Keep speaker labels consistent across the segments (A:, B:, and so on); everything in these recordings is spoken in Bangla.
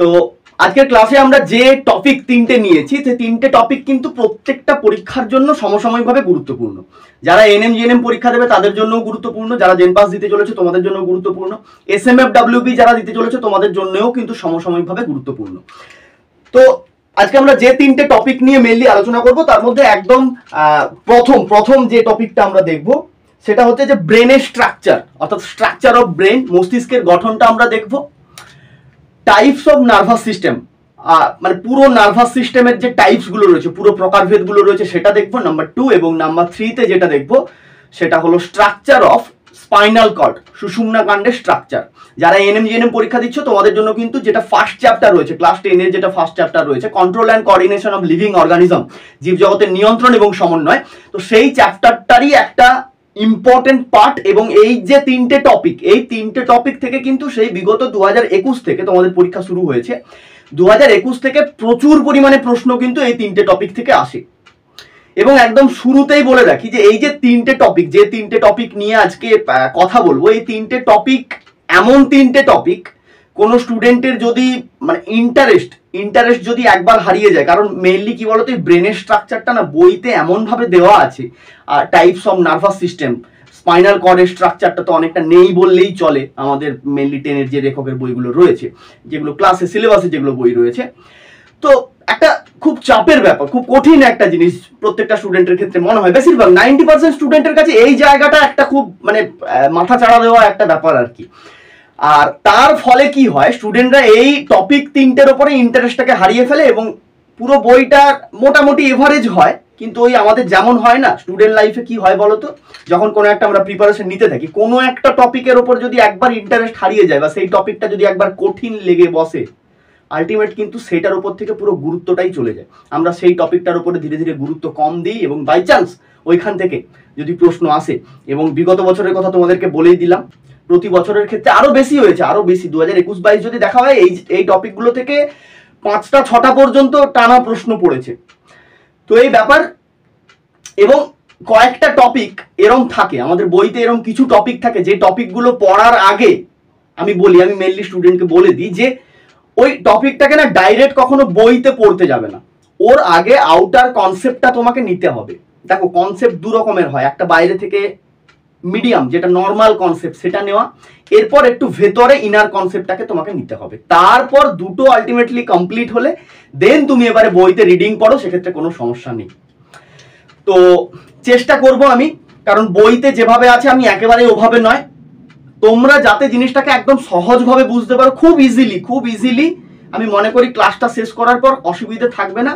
A: তো আজকের ক্লাসে আমরা যে টপিক তিনটে নিয়েছি সেই তিনটে টপিক কিন্তু প্রত্যেকটা পরীক্ষার জন্য সমসাময়িকভাবে গুরুত্বপূর্ণ। যারা এনএম জিএনএম পরীক্ষা দেবে তাদের জন্যও গুরুত্বপূর্ণ, যারা জেন পাস দিতে চলেছে তোমাদের জন্য গুরুত্বপূর্ণ, এসএমএফ ডাব্লিউবি যারা দিতে চলেছে তোমাদের জন্যও কিন্তু সমসাময়িকভাবে গুরুত্বপূর্ণ। তো আজকে আমরা যে তিনটে টপিক নিয়ে মেইনলি আলোচনা করব তার মধ্যে একদম প্রথম যে টপিকটা আমরা দেখব সেটা হচ্ছে যে ব্রেনের স্ট্রাকচার, অর্থাৎ স্ট্রাকচার অফ ব্রেন, মস্তিষ্কের গঠনটা আমরা দেখব। টাইপস অফ নার্ভাস সিস্টেম, মানে পুরো নার্ভাস সিস্টেমের যে টাইপস গুলো রয়েছে, পুরো প্রকারভেদ গুলো রয়েছে সেটা দেখবো নাম্বার 2, এবং নাম্বার 3তে যেটা দেখবো সেটা হলো স্ট্রাকচার অফ স্পাইনাল কর্ড, সুষুম্না কাণ্ডের স্ট্রাকচার। যারা এনএম জিএনএম পরীক্ষা দিচ্ছ তোমাদের জন্য কিন্তু যেটা ফার্স্ট চ্যাপ্টার রয়েছে, ক্লাস 10 এর যেটা ফার্স্ট চ্যাপ্টার রয়েছে, control and coordination of living organism, জীবজগতের নিয়ন্ত্রণ এবং সমন্বয়, তো সেই চ্যাপ্টারটারই একটা ইম্পর্টেন্ট পার্ট। এবং এই যে তিনটে টপিক থেকে কিন্তু সেই বিগত 2021 থেকে তোমাদের পরীক্ষা শুরু হয়েছে, 2021 থেকে প্রচুর পরিমাণে প্রশ্ন কিন্তু এই তিনটে টপিক থেকে আসে। এবং একদম শুরুতেই বলে রাখি যে এই যে তিনটে টপিক নিয়ে আজকে কথা বলবো, এই তিনটে টপিক এমন তিনটে টপিক কোনো স্টুডেন্টের যদি মানে ইন্টারেস্ট যদি একবার হারিয়ে যায়, কারণ মেইনলি কি বলতো, এই ব্রেনের স্ট্রাকচারটা না বইতে এমন ভাবে দেওয়া আছে, আর types of nervous system, spinal কর্ডের স্ট্রাকচারটা তো অনেকটা নেই বললেই চলে আমাদের মেইনলি 10 এর যে লেখকের বইগুলো রয়েছে, যেগুলো ক্লাসে সিলেবাসে যেগুলো বই রয়েছে। তো একটা খুব চাপের ব্যাপার, খুব কঠিন একটা জিনিস প্রত্যেকটা স্টুডেন্টের ক্ষেত্রে মনে হয়, বেশিরভাগ 90% স্টুডেন্টের কাছে এই জায়গাটা একটা খুব মানে মাথা চাড়া দেওয়া একটা ব্যাপার আর কি। আর তার ফলে কি হয়, স্টুডেন্টরা এই টপিক তিনটের উপরে ইন্টারেস্টটাকে হারিয়ে ফেলে এবং পুরো বইটা মোটামুটি এভারেজ হয়। কিন্তু ওই আমাদের যেমন হয় না স্টুডেন্ট লাইফে, কি হয় বলতো, যখন কোনো একটা আমরা প্রিপারেশন নিতে থাকি, কোনো একটা টপিকের উপর যদি একবার ইন্টারেস্ট হারিয়ে যায় বা সেই টপিকটা যদি একবার কঠিন লেগে বসে, আলটিমেট কিন্তু সেটার উপর থেকে পুরো গুরুত্বটাই চলে যায়। আমরা সেই টপিকটার উপরে ধীরে ধীরে গুরুত্ব কম দিই এবং বাই চান্স ওইখান থেকে যদি প্রশ্ন আসে, এবং বিগত বছরের কথা তোমাদেরকে বলেই দিলাম, প্রতি বছরের ক্ষেত্রে আরো বেশি হয়েছে, আরো বেশি 2021-22 যদি দেখা হয় এই টপিকগুলো থেকে 5টা 6টা পর্যন্ত টানা প্রশ্ন পড়েছে। তো এই ব্যাপার, এবং কয়েকটা টপিক এরম থাকে আমাদের বইতে, এরম কিছু টপিক থাকে যে টপিকগুলো পড়ার আগে আমি মেইনলি স্টুডেন্টকে বলে দিই যে ওই টপিকটাকে না ডাইরেক্ট কখনো বইতে পড়তে যাবে না, ওর আগে আউটার কনসেপ্টটা তোমাকে নিতে হবে। দেখো কনসেপ্ট দু রকমের হয়, একটা বাইরে থেকে মিডিয়াম যেটা নর্মাল কনসেপ্ট সেটা নেওয়া, এরপর একটু ভেতরে ইনার কনসেপ্টটাকে তোমাকে নিতে হবে। তারপর দুটো আলটিমেটলি কমপ্লিট হলে দেন তুমি এবারে বইতে রিডিং পড়ো, সেক্ষেত্রে কোনো সমস্যা নেই। তো চেষ্টা করব আমি, কারণ বইতে যেভাবে আছে আমি একেবারে ওভাবে নয়, তোমরা যাতে জিনিসটাকে একদম সহজভাবে বুঝতে পারো, খুব ইজিলি আমি মনে করি ক্লাসটা শেষ করার পর অসুবিধা থাকবে না।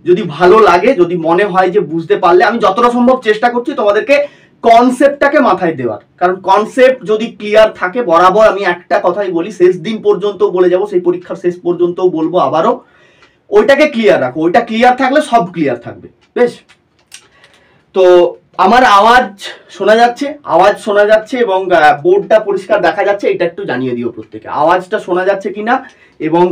A: যদি ভালো লাগে, যদি মনে হয় যে বুঝতে পারলে, আমি যতটা সম্ভব চেষ্টা করছি তোমাদেরকে কনসেপ্টটাকে মাথায় দেওয়ার, কারণ কনসেপ্ট যদি ক্লিয়ার থাকে, বরাবর আমি একটা কথাই বলি, শেষ দিন পর্যন্ত বলে যাব, সেই পরীক্ষার শেষ পর্যন্ত বলবো আবারও, ওইটাকে ক্লিয়ার রাখো, ওইটা ক্লিয়ার থাকলে সব ক্লিয়ার থাকবে। বেশ, তো আমার আওয়াজ শোনা যাচ্ছে এবং বোর্ডটা পরিষ্কার দেখা যাচ্ছে, এটা একটু জানিয়ে দিও প্রত্যেকে, আওয়াজটা শোনা যাচ্ছে কিনা এবং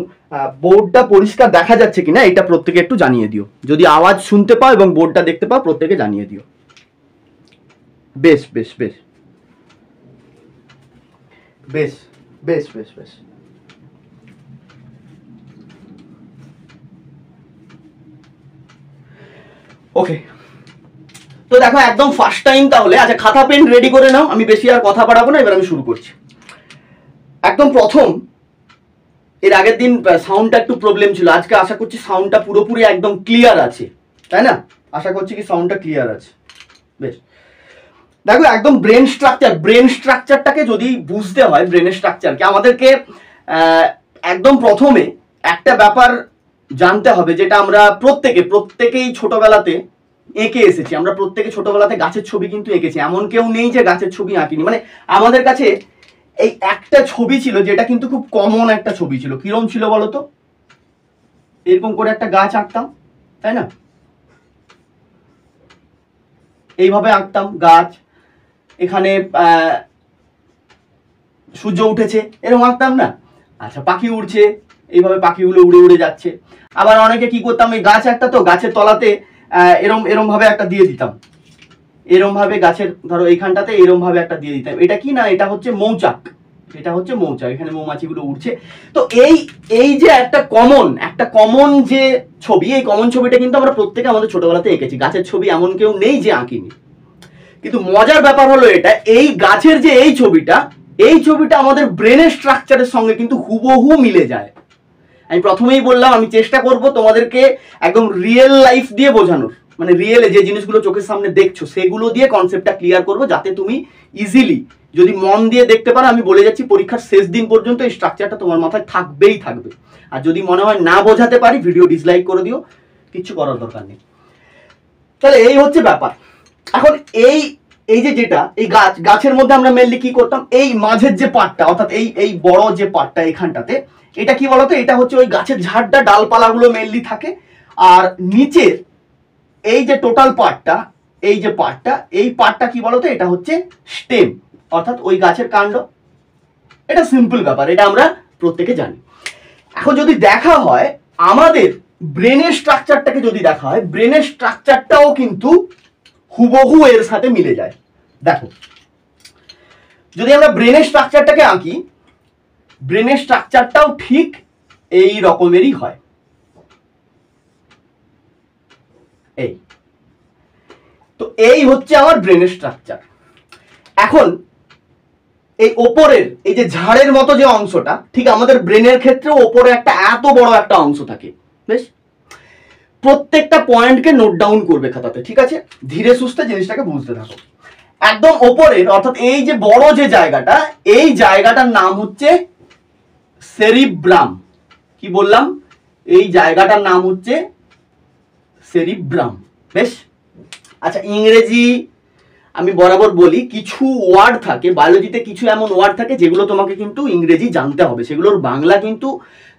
A: বোর্ডটা পরিষ্কার দেখা যাচ্ছে কিনা এটা প্রত্যেকে একটু জানিয়ে দিও। যদি আওয়াজ শুনতে পাও এবং বোর্ডটা দেখতে পাও প্রত্যেকে জানিয়ে দিও। বেশ বেশ বেশ বেশ বেশ বেশ বেশ ওকে। তো দেখো একদম ফার্স্ট টাইম তাহলে, আচ্ছা খাতা পেন রেডি করে নাও, আমি বেশি আর কথা বাড়াবো না, এবার আমি শুরু করছি। একদম প্রথম, এর আগের দিন সাউন্ডটা একটু প্রবলেম ছিল, আজকে আশা করছি সাউন্ডটা পুরোপুরি একদম ক্লিয়ার আছে, তাই না? আশা করছি কি সাউন্ডটা ক্লিয়ার আছে। বেশ, দেখো একদম ব্রেন স্ট্রাকচারটাকে যদি বুঝতে হয়, ব্রেনের স্ট্রাকচারকে আমাদেরকে একদম প্রথমে একটা ব্যাপার জানতে হবে, যেটা আমরা প্রত্যেকেই ছোটবেলাতে এঁকে এসেছি। আমরা প্রত্যেকে ছোটবেলাতে গাছের ছবি কিন্তু এঁকেছি, এমন কেউ নেই যে গাছের ছবি আঁকিনি। মানে আমাদের কাছে এই একটা ছবি ছিল যেটা কিন্তু খুব কমন একটা ছবি ছিল। কিরম ছিল বলতো, এরকম করে একটা গাছ আঁকতাম, তাই না? এইভাবে আঁকতাম গাছ, এখানে সূর্য উঠেছে, এরকম আঁকতাম না? আচ্ছা, পাখি উড়ছে, এইভাবে পাখিগুলো উড়ে উড়ে যাচ্ছে। আবার অনেকে কি করতাম, এই গাছ একটা, তো গাছের তলাতে এরম ভাবে একটা দিয়ে দিতাম, এরম ভাবে গাছের ধরো এইখানটাতে এরম ভাবে একটা দিয়ে দিতাম। এটা কি না, এটা হচ্ছে মৌচাক, এটা হচ্ছে মৌচাক, এখানে মৌমাছিগুলো উঠছে। তো এই যে একটা কমন যে ছবি, এই কমন ছবিটা কিন্তু আমরা প্রত্যেকে আমাদের ছোটবেলাতে এঁকেছি। গাছের ছবি এমন কেউ নেই যে আঁকিনি। কিন্তু মজার ব্যাপার হলো এটা, এই গাছের যে এই ছবিটা আমাদের ব্রেনের স্ট্রাকচারের সঙ্গে কিন্তু হুবহু মিলে যায়। আমি প্রথমেই বললাম আমি চেষ্টা করব তোমাদেরকে একদম রিয়েল লাইফ দিয়ে বোঝানোর, মানে রিয়েলে যে জিনিসগুলো চোখের সামনে দেখছো সেগুলো দিয়ে কনসেপ্টটা ক্লিয়ার করবো, যাতে তুমি ইজিলি যদি মন দিয়ে দেখতে পারো, আমি বলে যাচ্ছি পরীক্ষার শেষ দিন পর্যন্ত এই স্ট্রাকচারটা তোমার মাথায় থাকবে। আর যদি মনে হয় না বোঝাতে পারি, ভিডিও ডিসলাইক করে দিও, কিচ্ছু করার দরকার নেই। তাহলে এই হচ্ছে ব্যাপার। এখন এই যেটা এই গাছের মধ্যে আমরা মেনলি কি করতাম, এই মাঝের যে পার্টটা, অর্থাৎ এই বড় যে পার্টটা এখানটাতে, এটা কি বলতো, এটা হচ্ছে ওই গাছের ঝাড়টা, ডালপালাগুলো মেনলি থাকে। আর নিচের এই যে টোটাল পার্টটা, এই পার্টটা কি বলতো, এটা হচ্ছে স্টেম, অর্থাৎ ওই গাছের কাণ্ড। এটা সিম্পল ব্যাপার, এটা আমরা প্রত্যেকে জানি। এখন যদি দেখা হয় আমাদের ব্রেনের স্ট্রাকচারটাকে, যদি দেখা হয় ব্রেনের স্ট্রাকচারটাও কিন্তু হুবহু এর সাথে মিলে যায়। দেখো, যদি আমরা ব্রেনের স্ট্রাকচারটাকে আঁকি, ব্রেনের স্ট্রাকচারটাও ঠিক এই রকমেরই হয়। এই তো এই হচ্ছে আমার ব্রেনের স্ট্রাকচার। এখন এই ওপরের এই যে ঝাড়ের মতো যে অংশটা, ঠিক আমাদের ব্রেনের ক্ষেত্রে ওপরে একটা এত বড় একটা অংশ থাকে। বেশ, প্রত্যেকটা পয়েন্টকে নোট ডাউন করবে খাতাতে, ঠিক আছে? ধীরে সুস্থে জিনিসটাকে বুঝতে থাকো। একদম ওপরের, অর্থাৎ এই যে বড় যে জায়গাটা, এই জায়গাটার নাম হচ্ছে সেরিব্রাম। কি বললাম? এই জায়গাটার নাম হচ্ছে সেরিব্রাম। বেশ, আচ্ছা, ইংরেজি আমি বরাবর বলি, কিছু ওয়ার্ড থাকে বায়োলজিতে, কিছু এমন ওয়ার্ড থাকে যেগুলো তোমাকে কিন্তু ইংরেজি জানতে হবে, সেগুলোর বাংলা কিন্তু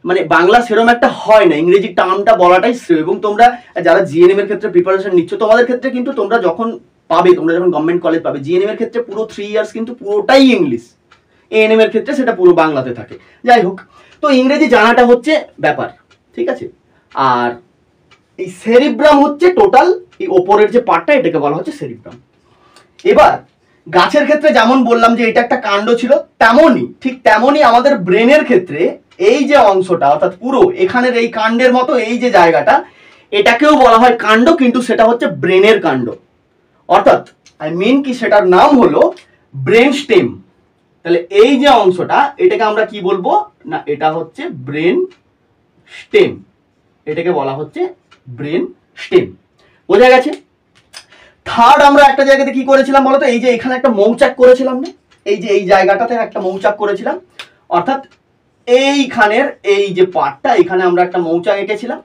A: মানে বাংলা সেরকম একটা হয় না, ইংরেজি টার্মটা বলাটাই শ্রেয়। এবং তোমরা যারা জিএনএম এর ক্ষেত্রে প্রিপারেশন নিচ্ছ, তোমাদের ক্ষেত্রে কিন্তু তোমরা যখন গভর্নমেন্ট কলেজ পাবে, জিএনএম এর ক্ষেত্রে পুরো 3 ইয়ার্স কিন্তু পুরোটাই ইংলিশ, এএনএম এর ক্ষেত্রে সেটা পুরো বাংলাতে থাকে। যাই হোক, তো ইংরেজি জানাটা হচ্ছে ব্যাপার, ঠিক আছে? আর এই সেরিব্রাম হচ্ছে টোটাল এই ওপরের যে পার্টটা, এটাকে বলা হচ্ছে সেরিব্রাম। এবার গাছের ক্ষেত্রে যেমন বললাম যে এটা একটা কাণ্ড ছিল, ঠিক তেমনই আমাদের ব্রেনের ক্ষেত্রে এই যে অংশটা, অর্থাৎ পুরো এখানের এই কাণ্ডের মতো এই যে জায়গাটা, এটাকেও বলা হয় কাণ্ড, কিন্তু সেটা হচ্ছে ব্রেনের কাণ্ড। অর্থাৎ কি সেটার নাম হলো ব্রেন স্টেম। তাহলে এই যে অংশটা, এটাকে আমরা কি বলবো না, এটা হচ্ছে ব্রেন স্টেম, এটাকে বলা হচ্ছে ব্রেন স্টেম। বোঝা গেছে? থার্ড আমরা একটা জায়গাতে কি করেছিলাম বলতো, এই যে এখানে একটা মৌচাক করেছিলাম না, এই যে এই জায়গাটাতে একটা মৌচাক করেছিলাম, অর্থাৎ এইখানের এই যে পার্টটা, এখানে আমরা একটা মৌচাক এঁকেছিলাম।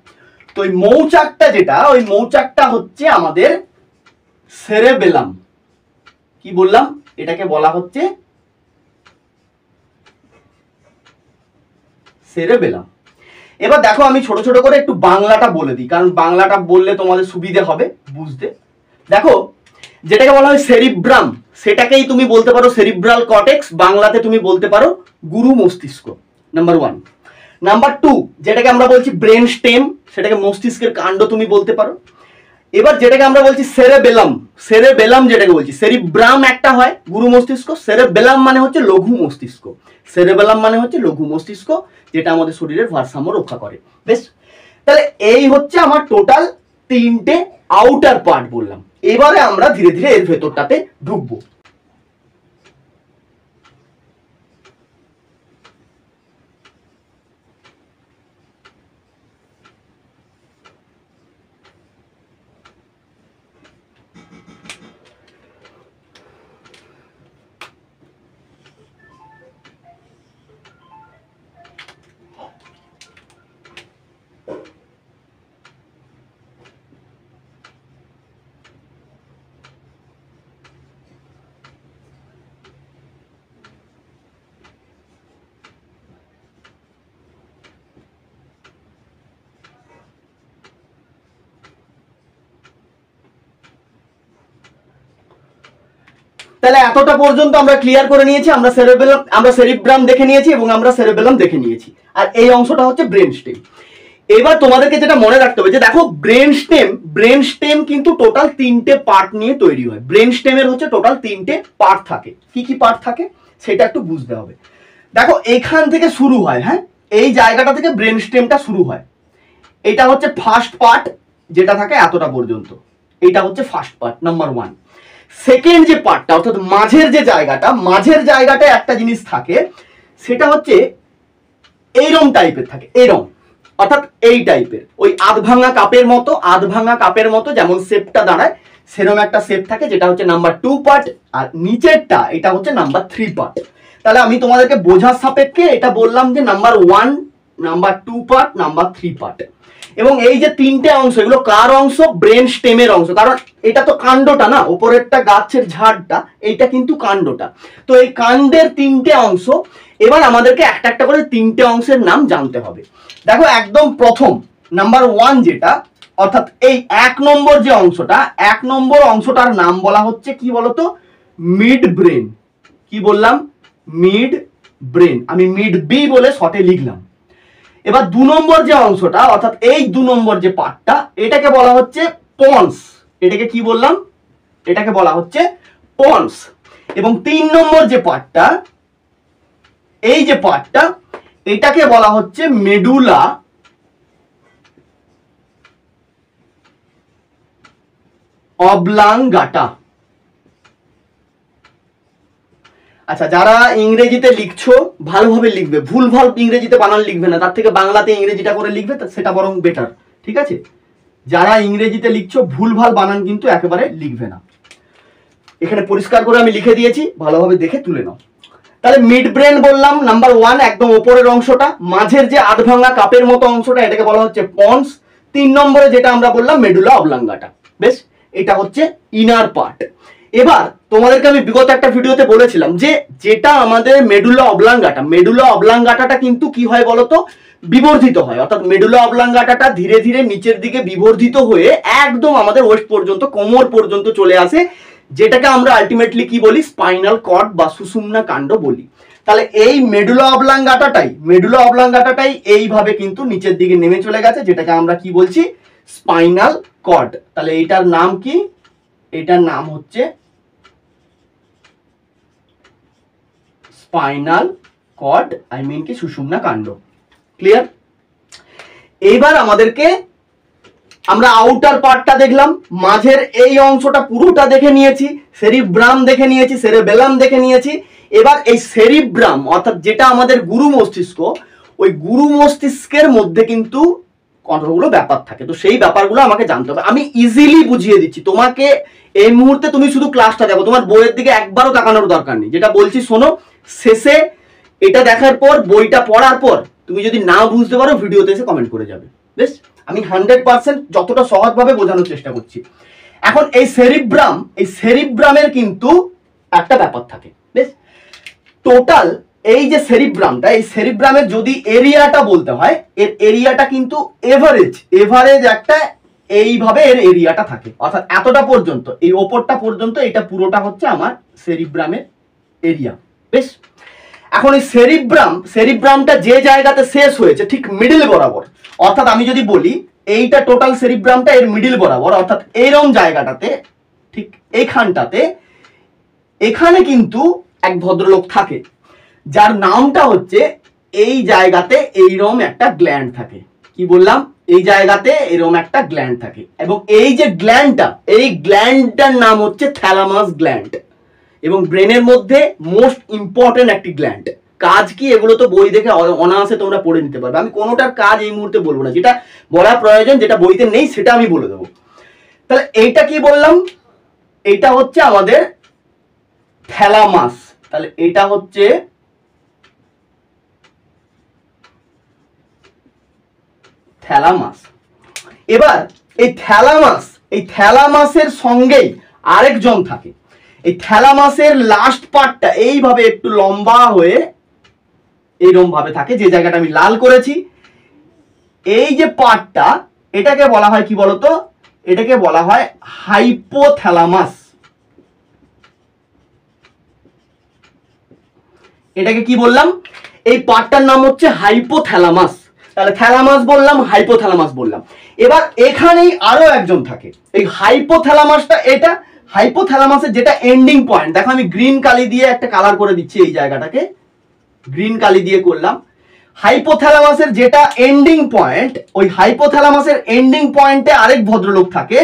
A: তো ওই মৌচাকটা যেটা, ওই মৌচাকটা হচ্ছে আমাদের সেরেবেলাম। কি বললাম? এটাকে বলা হচ্ছে সেরেবেলাম। এবার দেখো, আমি ছোট ছোট করে একটু বাংলাটা বলে দিই, কারণ বাংলাটা বললে তোমাদের সুবিধে হবে বুঝতে। দেখো, যেটাকে বলা হয় সেরিব্রাম, সেটাকেই তুমি বলতে পারো সেরিব্রাল কর্টেক্স, বাংলাতে তুমি বলতে পারো গুরু মস্তিষ্ক, নাম্বার 1। নাম্বার 2, যেটাকে আমরা বলছি ব্রেন স্টেম, সেটাকে মস্তিষ্কের কাণ্ড তুমি বলতে পারো। এবার যেটাকে আমরা বলছি সেরেবেলাম যেটাকে বলছি, সেরিব্রাম একটা হয় গুরু মস্তিষ্ক, সেরেবেলাম মানে হচ্ছে লঘু মস্তিষ্ক, সেরেবেলাম মানে হচ্ছে লঘু মস্তিষ্ক, যেটা আমাদের শরীরের ভারসাম্য রক্ষা করে। বেশ, তাহলে এই হচ্ছে আমার টোটাল 3টে আউটার পার্ট বললাম। এবারে আমরা ধীরে ধীরে এর ভেতরটাতে ঢুকবো। তাহলে এতটা পর্যন্ত আমরা ক্লিয়ার করে নিয়েছি, আমরা সেরিব্রাম দেখে নিয়েছি এবং আমরা সেরেবেলাম দেখে নিয়েছি, আর এই অংশটা হচ্ছে ব্রেন স্টেম। এবার তোমাদেরকে যেটা মনে রাখতে হবে যে দেখো, ব্রেন স্টেম কিন্তু টোটাল 3টে পার্ট নিয়ে তৈরি হয়। ব্রেন স্টেমের হচ্ছে টোটাল 3টে পার্ট থাকে। কি কি পার্ট থাকে সেটা একটু বুঝতে হবে। দেখো এখান থেকে শুরু হয়, হ্যাঁ এই জায়গাটা থেকে ব্রেন স্টেমটা শুরু হয়। এটা হচ্ছে ফার্স্ট পার্ট যেটা থাকে এতটা পর্যন্ত, এটা হচ্ছে ফার্স্ট পার্ট নাম্বার 1। সেকেন্ড যে পার্টটা অর্থাৎ মাঝের যে জায়গাটা, মাঝের জায়গাটায় একটা জিনিস থাকে, সেটা হচ্ছে এইরকম টাইপের থাকে, এরম অর্থাৎ এই টাইপের, ওই আধভাঙা কাপের মতো, আধভাঙা কাপের মতো যেমন শেপটা দাঁড়ায় সেরকম একটা শেপ থাকে, যেটা হচ্ছে নাম্বার 2 পার্ট। আর নিচেরটা এটা হচ্ছে নাম্বার 3 পার্ট। তাহলে আমি তোমাদেরকে বোঝার সাপেক্ষে এটা বললাম যে number 1, number 2 part, number 3 part. এবং এই যে তিনটে অংশ, এগুলো কার অংশ? ব্রেন স্টেমের অংশ, কারণ এটা তো কাণ্ডটা না, উপরেরটা গাছের ঝাড়টা, এইটা কিন্তু কাণ্ডটা। তো এই কাণ্ডের তিনটে অংশ, এবার আমাদেরকে একটা একটা করে তিনটে অংশের নাম জানতে হবে। দেখো একদম প্রথম নাম্বার 1 যেটা, অর্থাৎ এই 1 নম্বর যে অংশটা, 1 নম্বর অংশটার নাম বলা হচ্ছে কি বলতো? Mid brain. কি বললাম? Mid brain. আমি মিড বি বলে শর্টে লিখলাম। এবার 2 নম্বর যে অংশটা, অর্থাৎ এই 2 নম্বর যে পার্টটা, এটাকে বলা হচ্ছে পন্স। এটাকে কি বললাম? এটাকে বলা হচ্ছে পন্স। এবং 3 নম্বর যে পার্টটা, এই যে পার্টটা, এটাকে বলা হচ্ছে মেডুলা অবলাঙ্গাটা। আচ্ছা, যারা ইংরেজিতে লিখছো ভালোভাবে লিখবে, ভুলভাল ইংরেজিতে বানান লিখবে না, তার থেকে বাংলাতে ইংরেজিটা করে লিখবে, সেটা বরং বেটার, ঠিক আছে? যারা ইংরেজিতে লিখছো ভুলভাল বানান কিন্তু একেবারে লিখবে না। এখানে পরিষ্কার করে আমি লিখে দিয়েছি, ভালোভাবে দেখে তুলে নাও। তাহলে মিড ব্রেন বললাম নাম্বার 1, একদম উপরের অংশটা, মাঝের যে আধভাঙা কাপের মতো অংশটা, এটাকে বলা হচ্ছে পন্স। 3 নম্বরে যেটা আমরা বললাম মেডুলা অবলাঙ্গাটা। বেশ, এটা হচ্ছে ইনার পার্ট। এবার তোমাদেরকে আমি বিগত একটা ভিডিওতে বলেছিলাম যে যেটা আমাদের মেডুলা অবলাঙ্গাটা, মেডুলা অবলাঙ্গাটাটা কিন্তু কি হয় বলতো? বিবর্ধিত হয়। অর্থাৎ মেডুলা অবলাঙ্গাটাটা ধীরে ধীরে নিচের দিকে বিবর্ধিত হয়ে একদম আমাদের ওয়েস্ট পর্যন্ত, কোমর পর্যন্ত চলে আসে, যেটাকে আমরা আলটিমেটলি কি বলি? স্পাইনাল কর্ড বা সুষুম্না কাণ্ড বলি। তাহলে এই মেডুলা অবলাঙ্গাটাটাই এইভাবে কিন্তু নিচের দিকে নেমে চলে গেছে, যেটাকে আমরা কি বলছি? Spinal cord. তাহলে এটার নাম কি? এটার নাম হচ্ছে স্পাইনাল কর্ড, আই মিন কি সুষুম্না কাণ্ড। ক্লিয়ার? এইবার আমাদেরকে, আমরা আউটার পার্টটা দেখলাম, মাঝের এই অংশটা পুরোটা দেখে নিয়েছি, সেরিব্রাম দেখে নিয়েছি, সেরেবেলাম দেখে নিয়েছি। এবার এই সেরিব্রাম অর্থাৎ যেটা আমাদের গুরু মস্তিষ্ক, ওই গুরু মস্তিষ্কের মধ্যে কিন্তু কতগুলো ব্যাপার থাকে, তো সেই ব্যাপারগুলো আমাকে জানতে হবে। আমি ইজিলি বুঝিয়ে দিচ্ছি তোমাকে এই মুহূর্তে, তুমি শুধু ক্লাসটা দেখো, তোমার বইয়ের দিকে একবারও তাকানোর দরকার নেই। যেটা বলছি শোনো, শেষে এটা দেখার পর, বইটা পড়ার পর তুমি যদি না বুঝতে পারো ভিডিওতে এসে কমেন্ট করে যাবে। বেশ, আমি 100% যতটা সহজভাবে বোঝানোর চেষ্টা করছি। এখন এই সেরিব্রামের কিন্তু একটা ব্যাপার থাকে। বেশ, টোটাল এই যে সেরিব্রামটা, এই সেরিব্রামের যদি এরিয়াটা বলতে হয়, এর এরিয়াটা কিন্তু এভারেজ একটা এইভাবে এর এরিয়াটা থাকে, অর্থাৎ এতটা পর্যন্ত, এই ওপরটা পর্যন্ত, এটা পুরোটা হচ্ছে আমার সেরিব্রামের এরিয়া। বেশ, এখন এই সেরিব্রামটা যে জায়গাতে শেষ হয়েছে ঠিক মিডল বরাবর, অর্থাৎ আমি যদি বলি এইটা টোটাল সেরিব্রামটা এর মিডল বরাবর, অর্থাৎ এইরকম জায়গাটাতে, ঠিক এইখানটাতে, এখানে কিন্তু এক ভদ্রলোক থাকে, যার নামটা হচ্ছে, এই জায়গাতে এইরকম একটা গ্ল্যান্ড থাকে। কি বললাম? এই জায়গাতে এরকম একটা গ্ল্যান্ড থাকে, এবং এই যে গ্ল্যান্ডটা, এই গ্ল্যান্ডটার নাম হচ্ছে থ্যালামাস গ্ল্যান্ড, এবং ব্রেনের মধ্যে মোস্ট ইম্পর্টেন্ট একটি গ্ল্যান্ড। কাজ কি এগুলো তো বই দেখে অনায়াসে তোমরা পড়ে নিতে পারবে, আমি কোনোটার কাজ এই মুহূর্তে বলবো না, যেটা বলা প্রয়োজন, যেটা বইতে নেই সেটা আমি বলে দেবো। তাহলে এইটা কি বললাম? এটা হচ্ছে আমাদের থ্যালামাস। তাহলে এটা হচ্ছে থ্যালামাস। এবার এই থ্যালামাসের সঙ্গেই আরেকজন থাকে। এই থ্যালামাসের লাস্ট পার্টটা এইভাবে একটু লম্বা হয়ে এইরকম ভাবে থাকে, যে জায়গাটা আমি লাল করেছি। এই যে পার্টটা, এটাকে বলা হয় কি বলতো? এটাকে বলা হয় হাইপোথ্যালামাস। এটাকে কি বললাম? এই পার্টটার নাম হচ্ছে হাইপোথ্যালামাস। তাহলে থ্যালামাস বললাম, হাইপোথ্যালামাস বললাম। এবার এখানেই আরো একজন থাকে, এই হাইপোথ্যালামাসটা, এটা হাইপোথ্যালামাসের যেটা এন্ডিং পয়েন্ট, দেখো আমি গ্রিন কালি দিয়ে একটা কালার করে দিচ্ছি এই জায়গাটাকে, গ্রিন কালি দিয়ে করলাম। হাইপোথ্যালামাসের যেটা এন্ডিং পয়েন্ট, ওই হাইপোথ্যালামাসের এন্ডিং পয়েন্টে আরেক ভদ্রলোক থাকে,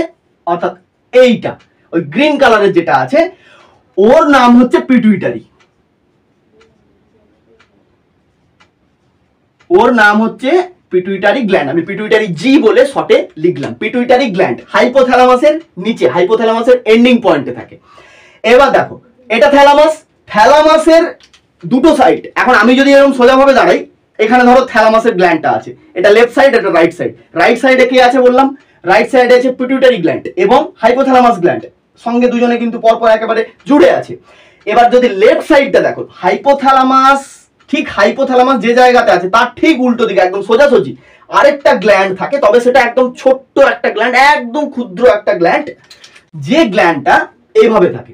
A: অর্থাৎ এইটা ওই গ্রিন কালারের যেটা আছে, ওর নাম হচ্ছে পিটুইটারি। ওর নাম হচ্ছে পিটুইটারি গ্ল্যান্ড। আমি পিটুইটারি জি বলে শর্টে লিখলাম। পিটুইটারি গ্ল্যান্ড হাইপোথ্যালামাসের নিচে, হাইপোথ্যালামাসের এন্ডিং পয়েন্টে থাকে। এবার দেখো, এটা থ্যালামাস, থ্যালামাসের দুটো সাইড। এখন আমি যদি এরকম সোজাভাবে দাঁড়াই, এখানে ধরো থ্যালামাসের গ্ল্যান্ডটা আছে, এটা লেফট সাইড, এটা রাইট সাইড। রাইট সাইডে কে আছে বললাম? রাইট সাইডে আছে পিটুইটারি গ্ল্যান্ড এবং হাইপোথ্যালামাস গ্ল্যান্ড, সঙ্গে দুজনে কিন্তু পরপর একেবারে জুড়ে আছে। এবার যদি লেফট সাইডটা দেখো, হাইপোথ্যালামাস, ঠিক হাইপোথ্যালামাস যে জায়গাতে আছে তার ঠিক উল্টো দিকে একদম সোজাসুজি আরেকটা গ্ল্যান্ড থাকে, তবে সেটা একদম ছোট্ট একটা গ্ল্যান্ড, একদম ক্ষুদ্র একটা গ্ল্যান্ড, যে গ্ল্যান্ডটা এইভাবে থাকে,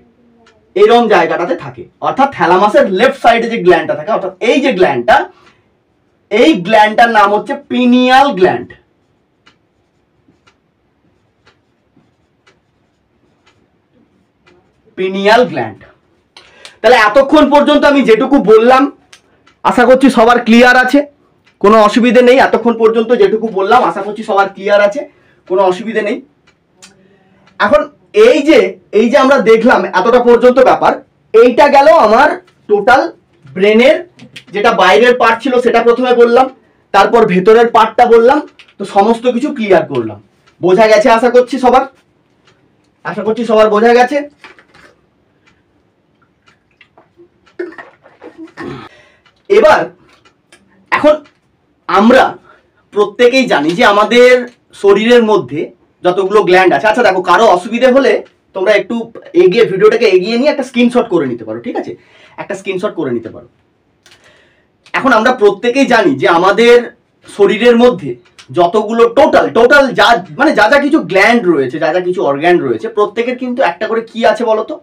A: এরকম জায়গাটাতে থাকে। অর্থাৎ থ্যালামাসের লেফট সাইডে যে গ্ল্যান্ডটা থাকে, অর্থাৎ এই যে গ্ল্যান্ডটা, এই গ্ল্যান্ডটার নাম হচ্ছে পিনিয়াল গ্ল্যান্ড। Pineal gland. তাহলে এতক্ষণ পর্যন্ত আমি যেটুকু বললাম আশা করছি সবার ক্লিয়ার আছে, কোনো অসুবিধে নেই। এতক্ষণ পর্যন্ত যেটুকু বললাম আশা করছি সবার ক্লিয়ার আছে, কোনো অসুবিধে নেই। এখন এই যে আমরা দেখলাম এতটা পর্যন্ত ব্যাপার, এইটা গেল আমার টোটাল ব্রেনের যেটা বাইরের পার্ট ছিল সেটা প্রথমে বললাম, তারপর ভেতরের পার্টটা বললাম, তো সমস্ত কিছু ক্লিয়ার করলাম। বোঝা গেছে আশা করছি সবার? আশা করছি সবার বোঝা গেছে। এবার এখন আমরা প্রত্যেকেই জানি যে আমাদের শরীরের মধ্যে যতগুলো গ্ল্যান্ড আছে, আচ্ছা দেখো, কারো অসুবিধে হলে তোমরা একটু এগিয়ে ভিডিওটাকে এগিয়ে নিয়ে একটা স্ক্রিনশট করে নিতে পারো, ঠিক আছে? একটা স্ক্রিনশট করে নিতে পারো। এখন আমরা প্রত্যেকেই জানি যে আমাদের শরীরের মধ্যে যতগুলো টোটাল যা মানে যা কিছু গ্ল্যান্ড রয়েছে, যা কিছু অর্গ্যান রয়েছে, প্রত্যেকের কিন্তু একটা করে কি আছে বলতো?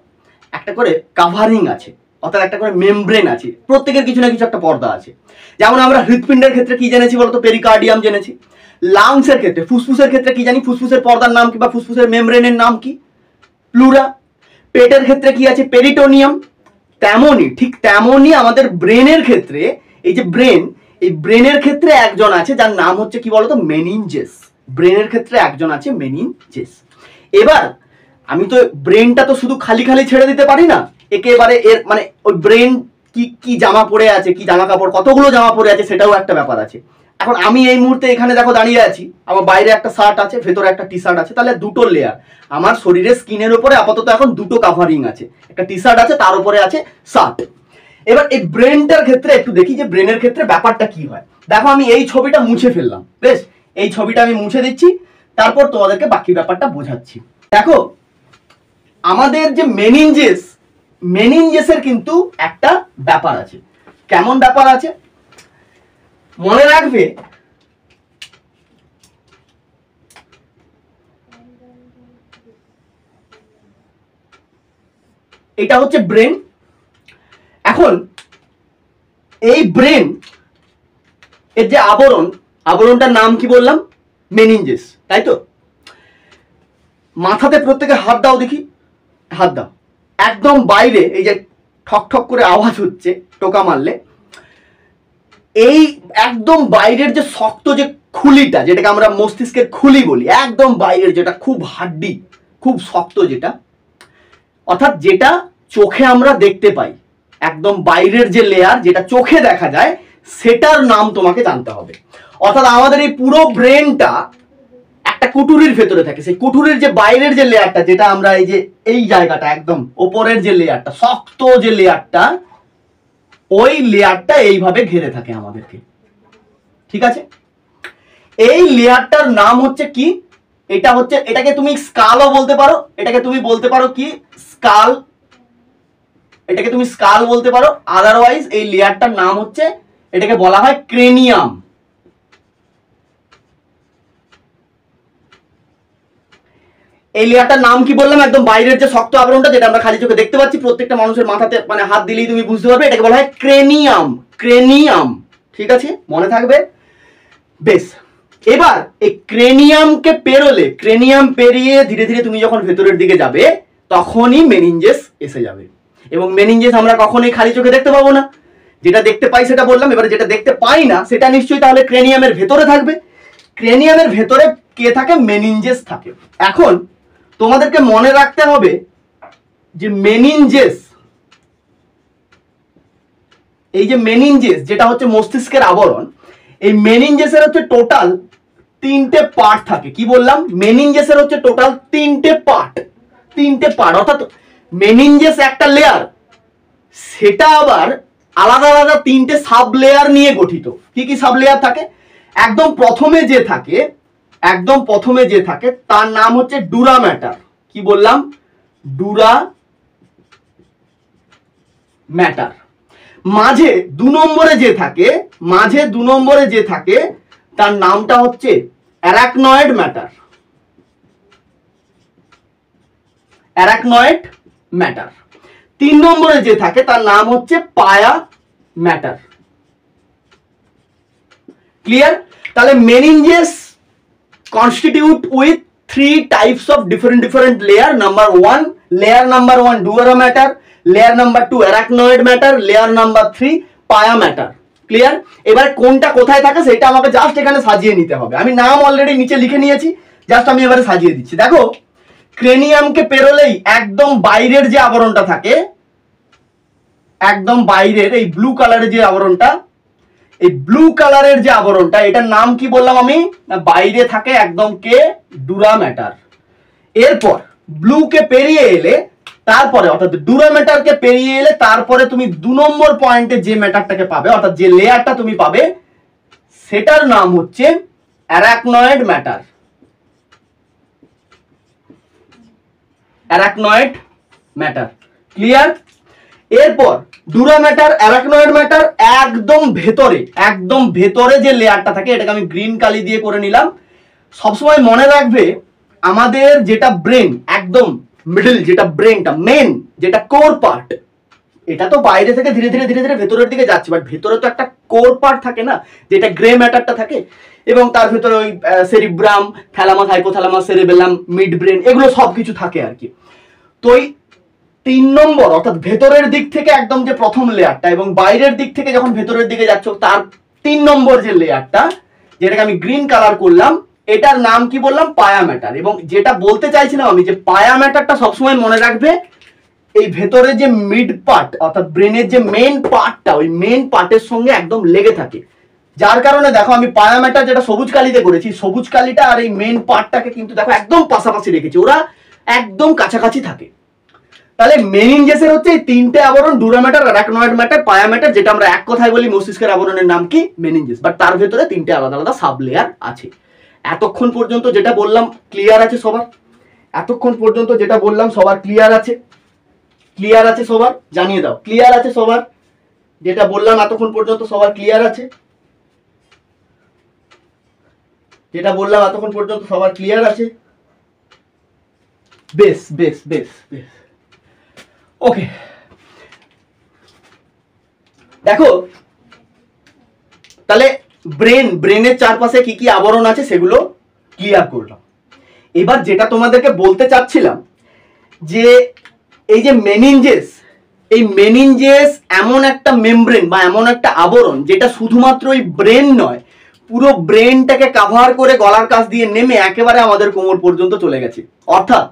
A: একটা করে কাভারিং আছে, অর্থাৎ একটা করে মেমব্রেন আছে। প্রত্যেকের কিছু না কিছু একটা পর্দা আছে। যেমন আমরা হৃৎপিণ্ডের ক্ষেত্রে কি জেনেছি বলতো? পেরিকার্ডিয়াম জেনেছি। লাংসের ক্ষেত্রে, ফুসফুসের ক্ষেত্রে কি জানি? ফুসফুসের পর্দার নাম কি বা ফুসফুসের মেমব্রেনের নাম কি? প্লুরা। পেটের ক্ষেত্রে কি আছে? পেরিটোনিয়াম। তেমনই, ঠিক তেমনই আমাদের ব্রেনের ক্ষেত্রে, এই যে ব্রেন, এই ব্রেনের ক্ষেত্রে একজন আছে যার নাম হচ্ছে কি বলতো? মেনিনজেস। ব্রেনের ক্ষেত্রে একজন আছে মেনিনজেস। এবার আমি তো ব্রেনটা তো শুধু খালি ছেড়ে দিতে পারি না, একেবারে এর মানে ওই ব্রেন কি জামা পরে আছে, কি জামা কাপড়, কতগুলো জামা পরে আছে, সেটাও একটা ব্যাপার আছে। এখন আমি এই মুহূর্তে এখানে দেখো দাঁড়িয়ে আছি, আমার বাইরে একটা শার্ট আছে, ভেতরে একটা টি শার্ট আছে, তাহলে দুটো লেয়ার। আমার শরীরের স্কিনের উপরে আপাতত এখন দুটো কাভারিং আছে, একটা টি শার্ট আছে, তার উপরে আছে শার্ট। এবার এই ব্রেনটার ক্ষেত্রে একটু দেখি যে ব্রেনের ক্ষেত্রে ব্যাপারটা কি হয়। দেখো আমি এই ছবিটা মুছে ফেললাম, বেশ, এই ছবিটা আমি মুছে দিচ্ছি, তারপর তোমাদেরকে বাকি ব্যাপারটা বোঝাচ্ছি। দেখো আমাদের যে মেনিনজেসের কিন্তু একটা ব্যাপার আছে। কেমন ব্যাপার আছে মনে রাখবে, এটা হচ্ছে ব্রেন। এখন এই ব্রেন এর যে আবরণটার নাম কি বললাম? মেনিনজেস, তাই তো? মাথাতে প্রত্যেকে হাত দাও দেখি, হাত দাও। একদম বাইরে এই যে ঠক ঠক করে আওয়াজ হচ্ছে টোকা মারলে, এই একদম বাইরের যে শক্ত যে খুলিটা, যেটাকে আমরা মস্তিষ্কের খুলি বলি, একদম বাইরের যেটা খুব হাড্ডি, খুব শক্ত যেটা, অর্থাৎ যেটা চোখে আমরা দেখতে পাই, একদম বাইরের যে লেয়ার যেটা চোখে দেখা যায়, সেটার নাম তোমাকে জানতে হবে। অর্থাৎ আমাদের এই পুরো ব্রেনটা একটা কুঠুরির ভেতরে থাকে। সেই কুঠুরির যে বাইরের যে লেয়ারটা, যেটা আমরা এই যে এই জায়গাটা একদম ওপরের যে লেয়ারটা, শক্ত যে লেয়ারটা, ওই লেয়ারটা এইভাবে ঘিরে থাকে আমাদেরকে, ঠিক আছে? এই লেয়ারটার নাম হচ্ছে কি? এটা হচ্ছে, এটাকে তুমি স্কালও বলতে পারো, এটাকে তুমি বলতে পারো কি? স্কাল। এটাকে তুমি স্কাল বলতে পারো, আদারওয়াইজ এই লেয়ারটার নাম হচ্ছে, এটাকে বলা হয় ক্রেনিয়াম। এই লেয়ারটার নাম কি বললাম? একদম বাইরের যে শক্ত আবরণটা, যেটা আমরা খালি চোখে দেখতে পাচ্ছি, প্রত্যেকটা মানুষের মাথাতে মানে হাত দিলেই তুমি বুঝতে পারবে, এটাকে বলা হয় ক্রেনিয়াম। ক্রেনিয়াম, ঠিক আছে? মনে থাকবে, বেশ। এবার এই ক্রেনিয়ামকে পেরোলে, ক্রেনিয়াম পেরিয়ে ধীরে ধীরে তুমি যখন ভেতরের দিকে যাবে, তখনই মেনিনজেস এসে যাবে। এবং মেনিনজেস আমরা কখনোই খালি চোখে দেখতে পাবো না, যেটা দেখতে পাই সেটা বললাম, এবারে যেটা দেখতে পাই না সেটা নিশ্চয়ই তাহলে ক্রেনিয়ামের ভেতরে থাকবে। ক্রেনিয়ামের ভেতরে কে থাকে? মেনিনজেস থাকে। এখন তোমাদেরকে মনে রাখতে হবে যে মেনিনজেস, এই যে মেনিনজেস যেটা হচ্ছে মস্তিষ্কের আবরণ, এই মেনিনজেসের হচ্ছে টোটাল 3টে পার্ট থাকে। কি বললাম? মেনিনজেসের হচ্ছে টোটাল 3টে পার্ট, 3টে পার্ট, অর্থাৎ মেনিনজেস একটা লেয়ার, সেটা আবার আলাদা আলাদা 3টে সাব লেয়ার নিয়ে গঠিত। কি কি সাব লেয়ার থাকে? একদম প্রথমে যে থাকে তার নাম হচ্ছে ডুরা ম্যাটার। কি বললাম? Dura matter. মাঝে 2 নম্বরে যে থাকে তার নামটা হচ্ছে অ্যারাকনয়েড ম্যাটার। 3 নম্বরে যে থাকে তার নাম হচ্ছে পায়া ম্যাটার। ক্লিয়ার? তাহলে meninges constitute with 3 types of different layer. Layer number 1 dura matter, layer number 2 arachnoid matter, layer number 3 paya matter. Clear? এবার কোনটা কোথায় থাকে সেটা আমাকে জাস্ট এখানে সাজিয়ে নিতে হবে। আমি নাম অলরেডি নিচে লিখে নিয়েছি, জাস্ট আমি এবারে সাজিয়ে দিচ্ছি। দেখো, ক্রেনিয়ামকে পেরোলেই একদম বাইরের যে আবরণটা থাকে, একদম বাইরের এই ব্লু কালারের যে আবরণটা, এই ব্লু কালারের যে আবরণটা, এটার নাম কি বললাম আমি? বাইরে থাকে একদম কে? Dura mater. এরপর ব্লু কে পেরিয়ে এলে তারপরে, অর্থাৎ ডুরা ম্যাটারকে পেরিয়ে এলে তারপরে তুমি 2 নম্বর পয়েন্টে যে ম্যাটারটাকে পাবে, অর্থাৎ যে লেয়ারটা তুমি পাবে, সেটার নাম হচ্ছে অ্যারাকনয়েড ম্যাটার। ক্লিয়ার? এরপর ডুরা ম্যাটার, অ্যারাকনয়েড ম্যাটার একদম ভেতরে যে লেয়ারটা থাকে, এটাকে আমি গ্রিন কালি দিয়ে করে নিলাম। সবসময় মনে রাখবে, আমাদের যেটা ব্রেন, একদম মিডল যেটা ব্রেনটা, মেন যেটা কোর পার্ট, এটা তো বাইরে থেকে ধীরে ধীরে ভেতরের দিকে যাচ্ছে, বাট ভেতরে তো একটা কোর পার্ট থাকে না, যেটা গ্রে ম্যাটারটা থাকে, এবং তার ভেতরে ওই cerebrum, thalamus, hypothalamus, cerebellum, mid brain, এগুলো সবকিছু থাকে আর কি। তো এই 3 নম্বর, অর্থাৎ ভেতরের দিক থেকে একদম যে প্রথম লেয়ারটা, এবং বাইরের দিক থেকে যখন ভেতরের দিকে যাচ্ছ তার 3 নম্বর যে লেয়ারটা, যেটাকে আমি গ্রিন কালার করলাম, এটার নাম কি বললাম? পায়া ম্যাটার। এবং যেটা বলতে চাইছিলাম আমি, যে পায়া ম্যাটারটা সবসময় মনে রাখবে এই ভেতরে যে মিড পার্ট, অর্থাৎ ব্রেনের যে মেন পার্টটা, ওই মেন পার্টের সঙ্গে একদম লেগে থাকে। যার কারণে দেখো, আমি পায়া ম্যাটার যেটা সবুজ কালিতে করেছি, সবুজ কালিটা আর এই মেন পার্টটাকে কিন্তু দেখো একদম পাশাপাশি রেখেছি, ওরা একদম কাছাকাছি থাকে। তাহলে মেনিনজেসের হচ্ছে এই 3টে আবরণ, ডুরা ম্যাটার, অ্যারাকনয়েড ম্যাটার, পায়া ম্যাটার, যেটা আমরা এক কথায় বলি মস্তিষ্কের আবরণের নাম কি? মেনিনজেস। বাট তার ভেতরে 3টে আলাদা আলাদা সাব লেয়ার আছে। এতক্ষণ পর্যন্ত যেটা বললাম ক্লিয়ার আছে সবার? এতক্ষণ পর্যন্ত যেটা বললাম সবার ক্লিয়ার আছে? ক্লিয়ার আছে সবার? জানিয়ে দাও ক্লিয়ার আছে সবার? যেটা বললাম এতক্ষণ পর্যন্ত সবার ক্লিয়ার আছে? যেটা বললাম এতক্ষণ পর্যন্ত সবার ক্লিয়ার আছে? বেশ বেশ বেশ বেশ, ওকে। দেখো, তাহলে ব্রেনের চারপাশে কি কি আবরণ আছে সেগুলো ক্লিয়ার করলাম। এবার যেটা তোমাদেরকে বলতে চাচ্ছিলাম, যে এই যে মেনিনজেস, এই মেনিনজেস এমন একটা মেমব্রেন বা এমন একটা আবরণ, যেটা শুধুমাত্র ওই ব্রেন নয়, পুরো ব্রেনটাকে কভার করে গলার কাছ দিয়ে নেমে একেবারে আমাদের কোমর পর্যন্ত চলে গেছে। অর্থাৎ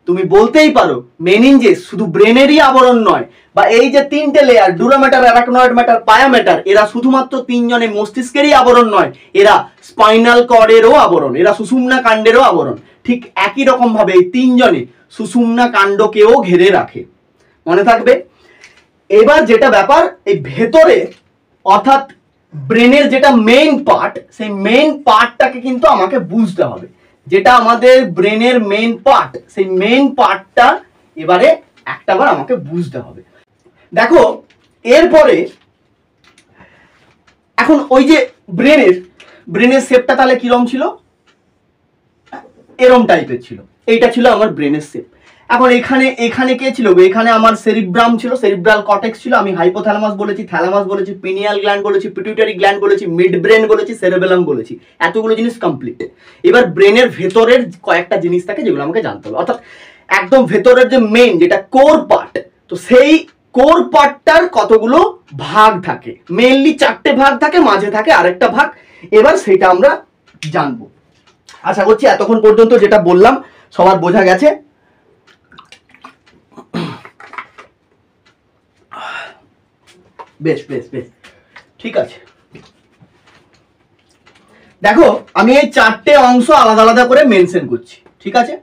A: তুমি বলতেই পারো মেনিনজেস শুধু ব্রেনেরই আবরণ নয়, বা এই যে 3টে layer, dura matter, arachnoid matter, পায়া ম্যাটার, এরা শুধুমাত্র 3 জনে মস্তিষ্কেরই আবরণ নয়, এরা স্পাইনাল কর্ডেরও আবরণ, এরা সুষুম্না কাণ্ডেরও আবরণ। ঠিক একই রকম ভাবে এই 3 জনে সুষুম্না কাণ্ডকেও ঘিরে রাখে, মনে থাকবে। এবার যেটা ব্যাপার, এই ভেতরে অর্থাৎ ব্রেনের যেটা মেইন পার্ট, সেই মেইন পার্টটাকে কিন্তু আমাকে বুঝতে হবে। যেটা আমাদের ব্রেনের মেইন পার্ট, সেই মেইন পার্টটা এবারে একটাবার আমাকে বুঝতে হবে। দেখো, এরপরে এখন ওই যে ব্রেনের শেপটা তাহলে কিরম ছিল? এরম টাইপের ছিল। এইটা ছিল আমার ব্রেনের শেপ। এখন এখানে কে ছিল? এখানে আমার সেরিব্রাম ছিল, সেরিব্রাল কর্টেক্স ছিল, আমি হাইপোথ্যালামাস বলেছি, থ্যালামাস বলেছি, পিনিয়াল গ্ল্যান্ড বলেছি, পিটুইটারি গ্ল্যান্ড বলেছি, মিড ব্রেন বলেছি, সেরেবেলাম বলেছি। এতগুলো জিনিস কমপ্লিট। এবার ব্রেনের ভেতরের কয়েকটা জিনিস থাকে যেগুলো আমাকে জানতে হবে, অর্থাৎ একদম ভেতরের যে মেইন, যেটা কোর পার্ট, তো সেই কোর পার্টটার কতগুলো ভাগ থাকে, মেইনলি 4টে ভাগ থাকে, মাঝে থাকে আরেকটা ভাগ। এবার সেটা আমরা জানবো। আশা করছি এতক্ষণ পর্যন্ত যেটা বললাম সবার বোঝা গেছে। বেশ বেশ বেশ, ঠিক আছে। দেখো আমি এই 4টে অংশ আলাদা আলাদা করে মেনশন করছি, ঠিক আছে।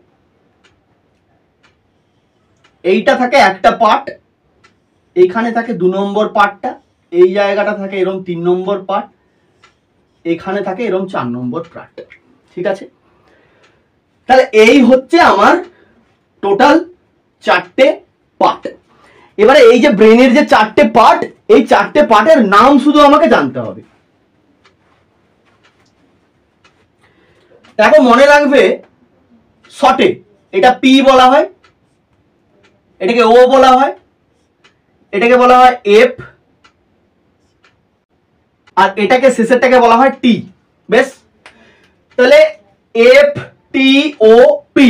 A: এইটা থাকে একটা পার্ট, এইখানে থাকে 2 নম্বর পার্টটা, এই জায়গাটা থাকে এরকম 3 নম্বর পার্ট, এখানে থাকে এরকম 4 নম্বর পার্ট, ঠিক আছে। তাহলে এই হচ্ছে আমার টোটাল 4টে পার্ট। এবারে এই যে ব্রেনের যে 4টে পার্ট, এই 4টে পার্টের নাম শুধু আমাকে জানতে হবে। দেখো মনে রাখবে, শর্টে এটা পি বলা হয়, এটাকে ও বলা হয়, এটাকে বলা হয় এফ, আর এটাকে শেষেরটাকে বলা হয় টি। বেশ, তাহলে এফ টি ও পি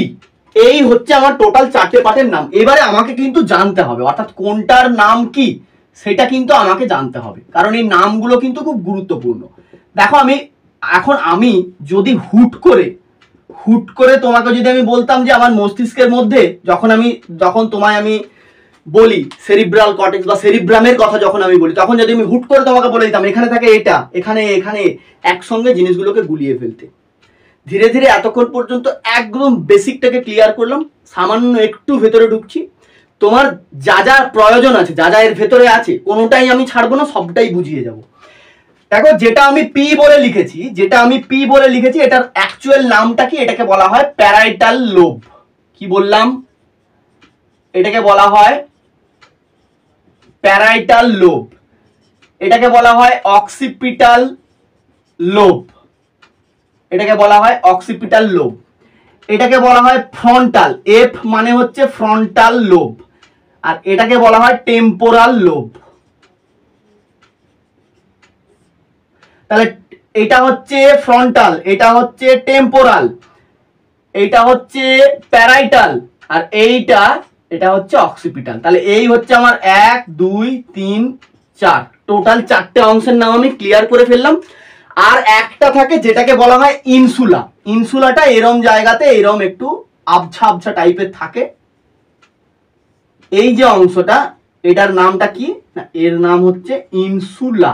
A: এই হচ্ছে আমার টোটাল 4টে পার্টের নাম। এবারে আমাকে কিন্তু জানতে হবে, অর্থাৎ কোনটার নাম কি সেটা কিন্তু আমাকে জানতে হবে, কারণ এই নামগুলো কিন্তু খুব গুরুত্বপূর্ণ। দেখো আমি যদি হুট করে তোমাকে যদি আমি বলতাম যে আমার মস্তিষ্কের মধ্যে যখন তোমায় আমি বলি সেরিব্রাল কর্টেক্স বা সেরিব্রামের কথা যখন আমি বলি, তখন যদি আমি হুট করে তোমাকে বলে দিতাম এখানে থাকে এটা, এখানে এখানে, একসঙ্গে জিনিসগুলোকে গুলিয়ে ফেলতে। ধীরে ধীরে এতক্ষণ পর্যন্ত একদম বেসিকটাকে ক্লিয়ার করলাম, সামান্য একটু ভেতরে ঢুকছি। তোমার যা যা প্রয়োজন আছে, যা যা এর ভেতরে আছে, কোনোটাই আমি ছাড়বো না, সবটাই বুঝিয়ে যাব। দেখো যেটা আমি পি বলে লিখেছি, এটার অ্যাকচুয়াল নামটা কি? এটাকে বলা হয় প্যারাইটাল লোব। কি বললাম? এটাকে বলা হয় প্যারাইটাল লোব, এটাকে বলা হয় অক্সিপিটাল লোব, এটাকে বলা হয় অক্সিপিটাল লোব, এটাকে বলা হয় ফ্রন্টাল, এফ মানে হচ্ছে ফ্রন্টাল লোব, আর এটাকে বলা হয় টেম্পোরাল লোব। তাহলে এটা হচ্ছে ফ্রন্টাল, এটা হচ্ছে টেম্পোরাল, এটা হচ্ছে প্যারাইটাল, আর এটা হচ্ছে অক্সিপিটাল। তাহলে এই হচ্ছে আমার 1 2 3 4 টোটাল 4টে অংশের নাম আমি ক্লিয়ার করে ফেললাম। আর একটা থাকে যেটাকে বলা হয় ইনসুলা। ইনসুলাটা এরম জায়গাতে এরম একটু আবছা আবছা টাইপের থাকে। এই যে অংশটা, এটার নামটা কি? না, এর নাম হচ্ছে ইনসুলা,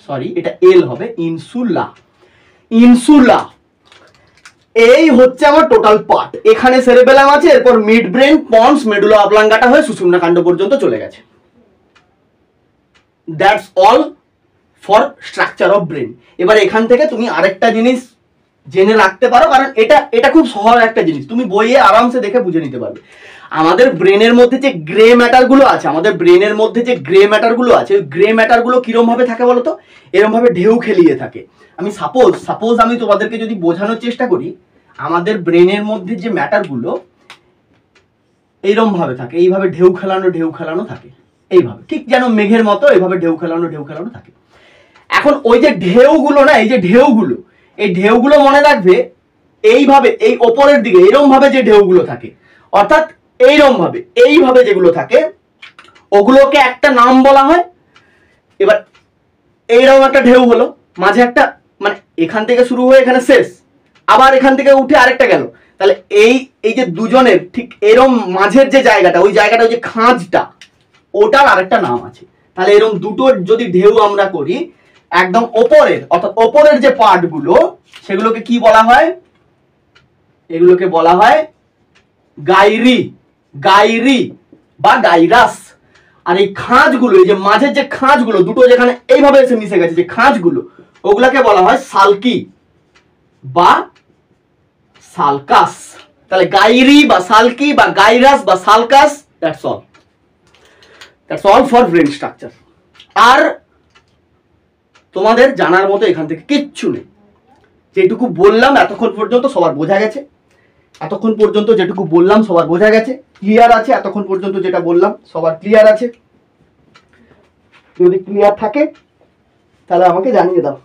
A: সরি এটা এল হবে, ইনসুলা। ইনসুলা এই হচ্ছে আমার টোটাল পার্ট। এখানে সেরেবেলাম আছে, এরপর mid brain, ponds, medulla oblongata হয়ে সুষুম্না কাণ্ড পর্যন্ত চলে গেছে। That's all for structure of brain. এবার এখান থেকে তুমি আরেকটা জিনিস জেনে রাখতে পারো, কারণ এটা খুব সহজ একটা জিনিস, তুমি বইয়ে আরামসে দেখে বুঝে নিতে পারবে। আমাদের ব্রেনের মধ্যে যে গ্রে ম্যাটার গুলো আছে, ওই গ্রে ম্যাটার গুলো কিরম ভাবে থাকে বলতো? এরম ভাবে ঢেউ খেলিয়ে থাকে। আমি সাপোজ আমি তোমাদেরকে যদি বোঝানোর চেষ্টা করি, আমাদের ব্রেনের মধ্যে যে ম্যাটার গুলো এইরম ভাবে থাকে, এইভাবে ঢেউ খেলানো থাকে, এইভাবে ঠিক যেন মেঘের মতো এইভাবে ঢেউ খেলানো থাকে। এখন ওই যে ঢেউগুলো না, এই ঢেউগুলো মনে রাখবে এইভাবে, এই ওপরের দিকে এরম ভাবে যে ঢেউগুলো থাকে, অর্থাৎ এইভাবে যেগুলো থাকে, ওগুলোকে একটা নাম বলা হয়। এবার এইরকম একটা ঢেউ হলো, মাঝে একটা, মানে এখান থেকে শুরু হয়ে এখানে শেষ, আবার এখান থেকে উঠে আরেকটা গেল। তাহলে এই যে দুজনের ঠিক এরম মাঝের যে জায়গাটা, ওই জায়গাটা, ওই যে খাঁজটা, ওটার আরেকটা নাম আছে। তাহলে এরকম দুটো যদি ঢেউ আমরা করি, একদম ওপরের, অর্থাৎ ওপরের যে পার্ট গুলো, সেগুলোকে কি বলা হয়? এগুলোকে বলা হয় গাইরি বা গাইরাস। আর এই খাঁজগুলো, এই যে মাঝের যে খাঁজগুলো দুটো যেখানে এইভাবে এসে মিশে গেছে, যে খাঁজগুলো, ওগুলাকে বলা হয় সালকি বা সালকাস। তাহলে গাইরি বা সালকি বা গাইরাস বা sulcus, that's all for brain structure. আর তোমাদের জানার মতো এখান থেকে কিচ্ছু নেই। যেটুকু বললাম এতক্ষণ পর্যন্ত সবার বোঝা গেছে, ক্লিয়ার আছে? এতক্ষণ পর্যন্ত যেটা বললাম সবার ক্লিয়ার আছে? যদি ক্লিয়ার থাকে তাহলে আমাকে জানিয়ে দাও,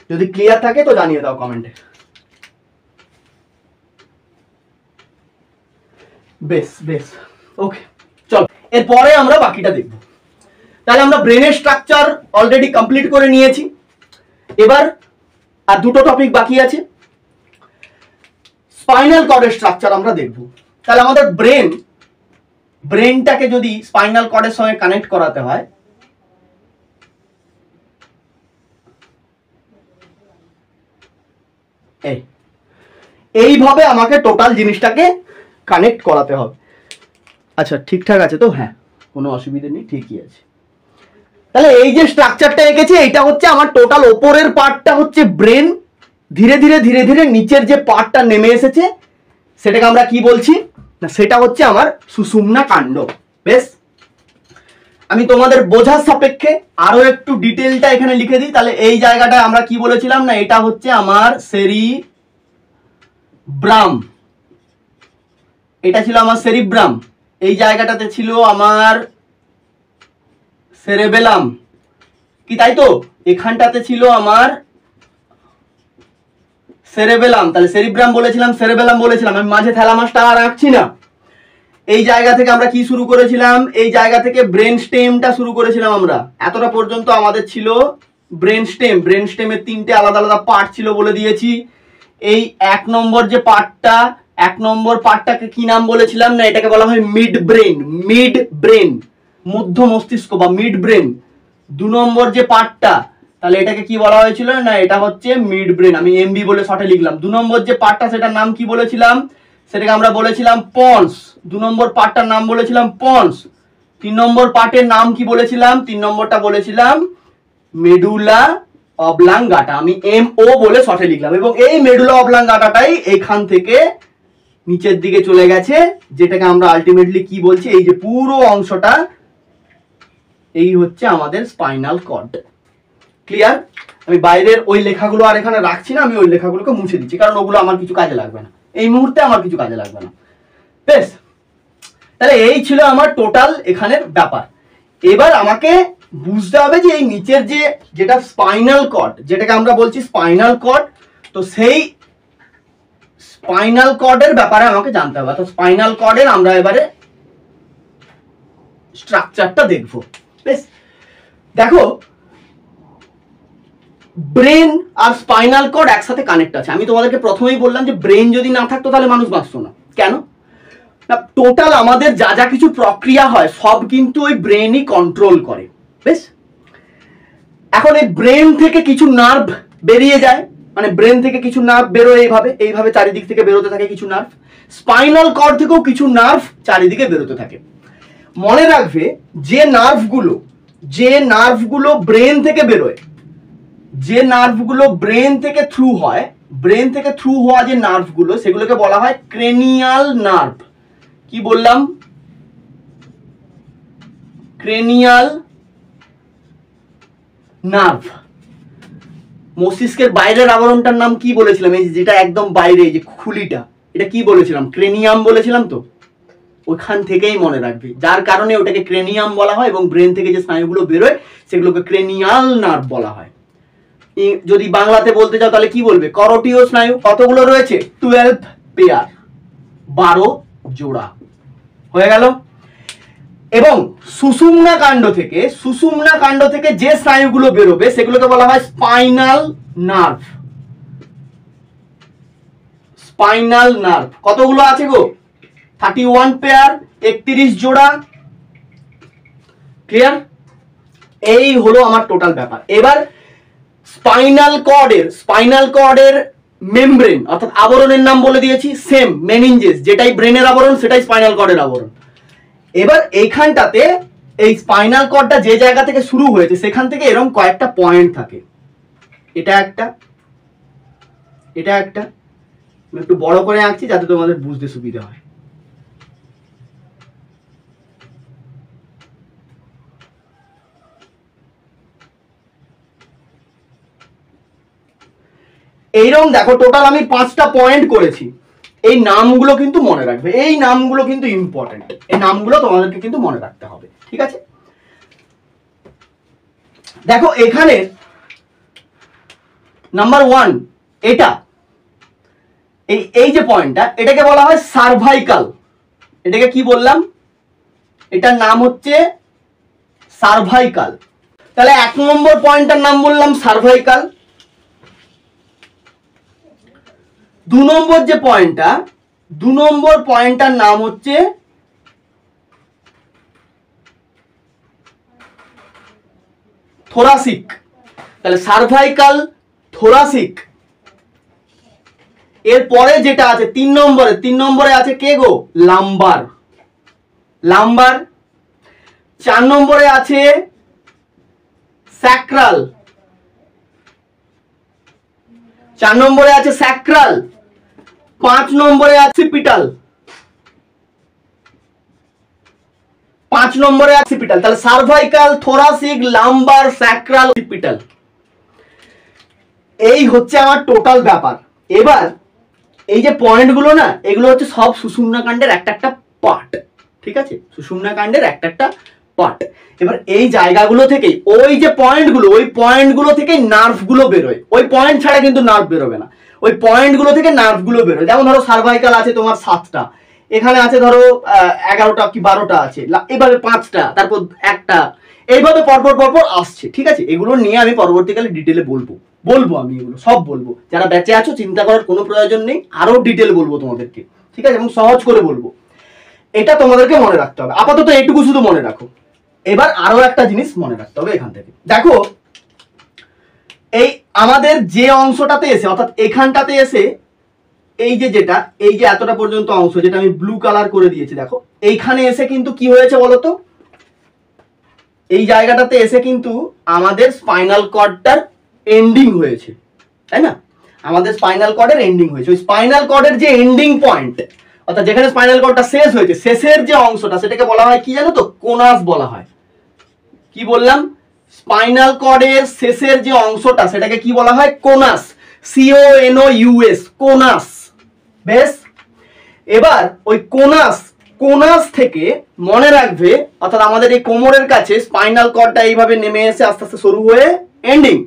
A: যদি ক্লিয়ার থাকে তো জানিয়ে দাও কমেন্টে। বেশ বেশ, ওকে চল এরপরে আমরা বাকিটা দেখব। তাহলে আমরা ব্রেনের স্ট্রাকচার অলরেডি কমপ্লিট করে নিয়েছি, এবার আর দুটো টপিক বাকি আছে। স্পাইনাল কর্ডের স্ট্রাকচার আমরা দেখব। তাহলে আমাদের ব্রেনটাকে যদি স্পাইনাল কর্ডের সঙ্গে কানেক্ট করাতে হয়, এইভাবে আমাকে টোটাল জিনিসটাকে কানেক্ট করাতে হবে। আচ্ছা ঠিকঠাক আছে তো? হ্যাঁ, কোনো অসুবিধা নেই, ঠিকই আছে। তাহলে এই যে স্ট্রাকচারটা এঁকেছে, এটা হচ্ছে আমার টোটাল ওপরের পার্টটা হচ্ছে ব্রেন, ধীরে ধীরে ধীরে ধীরে নিচের যে পার্টটা নেমে এসেছে সেটাকে আমরা কি বলছি না, সেটা হচ্ছে আমার সুষুম্না কাণ্ড। বেশ, আমি তোমাদের বোঝার সাপেক্ষে আরো একটু ডিটেলটা এখানে লিখে দিই। তাহলে এই জায়গাটা আমরা কি বলেছিলাম না, এটা হচ্ছে আমার সেরিব্রাম, এটা ছিল আমার সেরিব্রাম। এই জায়গাটাতে ছিল আমার সেরেবেলাম, কি তাই তো? এখানটাতে ছিল আমার সেরেবেলাম, তাহলে সেরিব্রাম বলেছিলাম, সেরেবেলাম বলেছিলাম, আমি মাঝে থ্যালামাসটা আর রাখছি না। এই জায়গা থেকে আমরা কি শুরু করেছিলাম, এই জায়গা থেকে ব্রেন স্টেমটা শুরু করেছিলাম আমরা। এতটা পর্যন্ত আমাদের ছিল ব্রেন স্টেম। ব্রেন স্টেমের তিনটে আলাদা আলাদা পার্ট ছিল বলে দিয়েছি। এই এক নম্বর যে পার্টটা, এক নম্বর পার্টটাকে কি নাম বলেছিলাম না, এটাকে বলা হয় মিড ব্রেন, মিড ব্রেন, মধ্য মস্তিষ্ক বা মিড ব্রেন। দু নম্বর যে পার্টটা, তাহলে এটাকে কি বলা হয়েছিল না, এটা হচ্ছে মিড ব্রেন, আমি এমবি বলে শর্টে লিখলাম। দু নম্বর যে পার্টটা সেটার নাম কি বলেছিলাম, সেটাকে আমরা বলেছিলাম পন্স। দু নম্বর পার্টটার নাম বলেছিলাম পন্স। তিন নম্বর পার্টের নাম কি বলেছিলাম, তিন নম্বরটা বলেছিলাম মেডুলা অবলাঙ্গাটা, আমি এমও বলে শর্টে লিখলাম। এবং এই মেডুলা অবলাঙ্গাটাটাই এখান থেকে নিচের দিকে চলে গেছে, যেটাকে আমরা আলটিমেটলি কি বলছি, এই যে পুরো অংশটা, এই হচ্ছে আমাদের স্পাইনাল কর্ড। ক্লিয়ার? আমি বাইরের ওই লেখাগুলো আর এখানে রাখছি না, আমি ওই লেখাগুলোকে মুছে দিচ্ছি, কারণ ওগুলো আমার কিছু কাজে লাগবে না, এই মুহূর্তে আমার কিছু কাজে লাগবে না। বেশ, তাহলে এই ছিল আমার টোটাল এখানের ব্যাপার। এবার আমাকে বুঝতে হবে যে এই নিচের যে যেটা স্পাইনাল কর্ড, যেটাকে আমরা বলছি স্পাইনাল কর্ড, তো সেই স্পাইনাল কর্ডের ব্যাপারে আমাকে জানতে হবে। তো স্পাইনাল কর্ডের আমরা এবারে স্ট্রাকচারটা দেখব। বেশ, দেখো ব্রেন আর স্পাইনাল কর্ড একসাথে কানেক্ট আছে। আমি তোমাদেরকে প্রথমেই বললাম যে ব্রেন যদি না থাকতো তাহলে মানুষ বাঁচতো না। কেন না, টোটাল আমাদের যা যা কিছু প্রক্রিয়া হয় সব কিন্তু ওই ব্রেনই কন্ট্রোল করে। বেশ, এখন এই ব্রেন থেকে কিছু নার্ভ বেরিয়ে যায়, মানে ব্রেন থেকে কিছু নার্ভ বেরোয়, এইভাবে এইভাবে চারিদিক থেকে বেরোতে থাকে কিছু নার্ভ। স্পাইনাল কর্ড থেকেও কিছু নার্ভ চারিদিকে বেরোতে থাকে। মনে রাখবে যে নার্ভগুলো ব্রেন থেকে বেরোয়, যে নার্ভগুলো ব্রেন থেকে থ্রু হয়, ব্রেন থেকে থ্রু হওয়া যে নার্ভগুলো, সেগুলোকে বলা হয় ক্রেনিয়াল নার্ভ। কি বললাম? Cranial nerve. মস্তিষ্কের বাইরের আবরণটার নাম কি বলেছিলাম, এই যেটা একদম বাইরে, এই যে খুলিটা, এটা কি বলেছিলাম? ক্রেনিয়াম বলেছিলাম। তো ওখান থেকেই মনে রাখবে, যার কারণে ওটাকে ক্রেনিয়াম বলা হয়, এবং ব্রেন থেকে যে স্নায়ুগুলো বেরোয় সেগুলোকে ক্রেনিয়াল নার্ভ বলা হয়। যদি বাংলাতে বলতে চাও তাহলে কি বলবে? করোটিয় স্নায়ু কতগুলো রয়েছে? 12 পেয়ার, 12 জোড়া। হয়ে গেল। এবং সুষুম্না কাণ্ড থেকে যে স্নায়ুগুলো বেরোবে সেগুলোকে বলা হয় স্পাইনাল নার্ভ। স্পাইনাল নার্ভ কতগুলো আছে গো? 31 পেয়ার, 31 জোড়া। ক্লিয়ার? এই হলো আমার টোটাল ব্যাপার। এবার স্পাইনাল কর্ডের মেমব্রেন অর্থাৎ আবরণের নাম বলে দিয়েছি, সেম মেনিনজেস, যেটাই ব্রেনের আবরণ সেটাই স্পাইনাল কর্ডের আবরণ। এবার এইখানটাতে এই স্পাইনাল কর্ডটা যে জায়গা থেকে শুরু হয়েছে সেখান থেকে এরকম কয়েকটা পয়েন্ট থাকে। এটা একটা, এটা একটা, একটু বড় করে আঁকছি যাতে তোমাদের বুঝতে সুবিধা হয়। এইরকম দেখো, টোটাল আমি 5টা পয়েন্ট করেছি। এই নামগুলো কিন্তু মনে রাখবে, এই নামগুলো কিন্তু ইম্পর্টেন্ট, এই নামগুলো তোমাদেরকে কিন্তু মনে রাখতে হবে। ঠিক আছে? দেখো এখানে নাম্বার 1, এটা এই যে পয়েন্টটা, এটাকে বলা হয় সার্ভাইকাল। এটাকে কি বললাম? এটার নাম হচ্ছে সার্ভাইকাল। তাহলে 1 নম্বর পয়েন্টটার নাম বললাম সার্ভাইকাল। 2 নম্বর যে পয়েন্টটা, 2 নম্বর পয়েন্টটার নাম হচ্ছে থোরাসিক। তাহলে সার্ভাইকাল, থোরাসিক। এরপরে যেটা আছে 3 নম্বরে, 3 নম্বরে আছে কে গো? Lumber, lumber. 4 নম্বরে আছে স্যাক্রাল, 4 নম্বরে আছে স্যাক্রাল। 5 নম্বরে আছে অক্সিপিটাল, 5 নম্বরে আছে অক্সিপিটাল। তাহলে cervical, thoracic, lumber, sacral, occipital, এই হচ্ছে আমার টোটাল ব্যাপার। এবার এই যে পয়েন্টগুলো না, এগুলো হচ্ছে সব সুষুম্না কাণ্ডের একটা একটা পার্ট, ঠিক আছে? সুষুম্না কাণ্ডের একটা একটা পার্ট। এবার এই জায়গাগুলো থেকেই ওই যে পয়েন্টগুলো, ওই পয়েন্টগুলো থেকে নার্ভগুলো বেরোয়। ওই পয়েন্ট ছাড়া কিন্তু নার্ভ বেরোবে না, ওই পয়েন্টগুলো থেকে নার্ভগুলো বেরোয়। যেমন ধরো সার্ভাইকাল আছে তোমার 7টা, এখানে আছে ধরো 11টা কি 12টা আছে, এইভাবে 5টা, তারপর 1টা, এইভাবে পরপর পরপর আসছে, ঠিক আছে? এগুলো নিয়ে আমি পরবর্তীকালে ডিটেলে বলবো, আমি এগুলো সব বলবো। যারা বেঁচে আছো চিন্তা করার কোনো প্রয়োজন নেই, আরো ডিটেল বলবো তোমাদেরকে, ঠিক আছে? এবং সহজ করে বলবো। এটা তোমাদেরকে মনে রাখতে হবে। আপাতত এইটুকু শুধু মনে রাখো। এবার আরো একটা জিনিস মনে রাখতে হবে এখান থেকে। দেখো, এই আমাদের যে অংশটাতে এসে, অর্থাৎ এখানটাতে এসে, এই যে যেটা, এই যে এতটা পর্যন্ত অংশ যেটা আমি ব্লু কালার করে দিয়েছি, দেখো এইখানে এসে কিন্তু কি হয়েছে বলতো? এই জায়গাটাতে এসে কিন্তু আমাদের স্পাইনাল কর্ডটার এন্ডিং হয়েছে, তাই না? আমাদের স্পাইনাল কর্ডের এন্ডিং হয়েছে। ওই স্পাইনাল কর্ডের যে এন্ডিং পয়েন্ট, অর্থাৎ যেখানে স্পাইনাল কর্ডটা শেষ হয়েছে, শেষের যে অংশটা, সেটাকে বলা হয় কি জানো তো? কোনাস বলা হয়। কি বললাম? স্পাইনাল কর্ডের শেষের যে অংশটা, সেটাকে কি বলা হয়? কোনাস, CONOUS, কোনাস। বেশ, এবার ওই কোনাস থেকে মনে রাখবে, অর্থাৎ আমাদের এই কোমরের কাছে স্পাইনাল কর্ডটা এইভাবে নেমে এসে আস্তে আস্তে শুরু হয়ে এন্ডিং,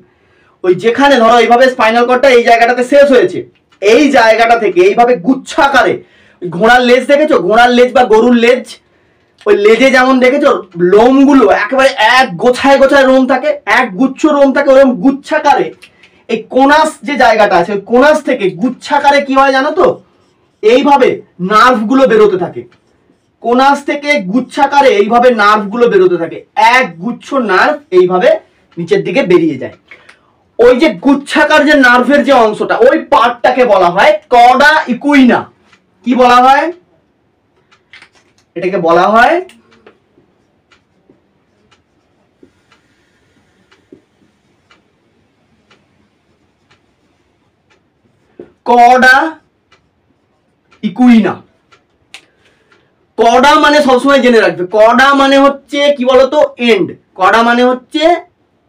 A: ওই যেখানে ধরো এইভাবে স্পাইনাল কর্ডটা এই জায়গাটাতে শেষ হয়েছে, এই জায়গাটা থেকে এইভাবে গুচ্ছাকারে, ঘোড়ার লেজ দেখেছো? ঘোড়ার লেজ বা গরুর লেজ, ওই লেজে যেমন দেখেছো লোমগুলো একেবারে এক গোছায় গোছায় লোম থাকে, এক গুচ্ছ লোম থাকে, ওরকম গুচ্ছাকারে এই কোনাস যে জায়গাটা আছে, ওই কোনাস থেকে গুচ্ছাকারে কি হয় জানো তো? এইভাবে নার্ভগুলো বেরোতে থাকে। কোনাস থেকে গুচ্ছাকারে এইভাবে নার্ভগুলো বেরোতে থাকে, এক গুচ্ছ নার্ভ এইভাবে নিচের দিকে বেরিয়ে যায়। ওই যে গুচ্ছাকার যে নার্ভের যে অংশটা, ওই পার্টটাকে বলা হয় কর্ডা ইকুইনা। কি বলা হয়? এটাকে বলা হয় কর্ডা ইকুইনা। কর্ডা মানে সবসময় জেনে রাখবে, কর্ডা মানে হচ্ছে কি বলতো? এন্ড। কর্ডা মানে হচ্ছে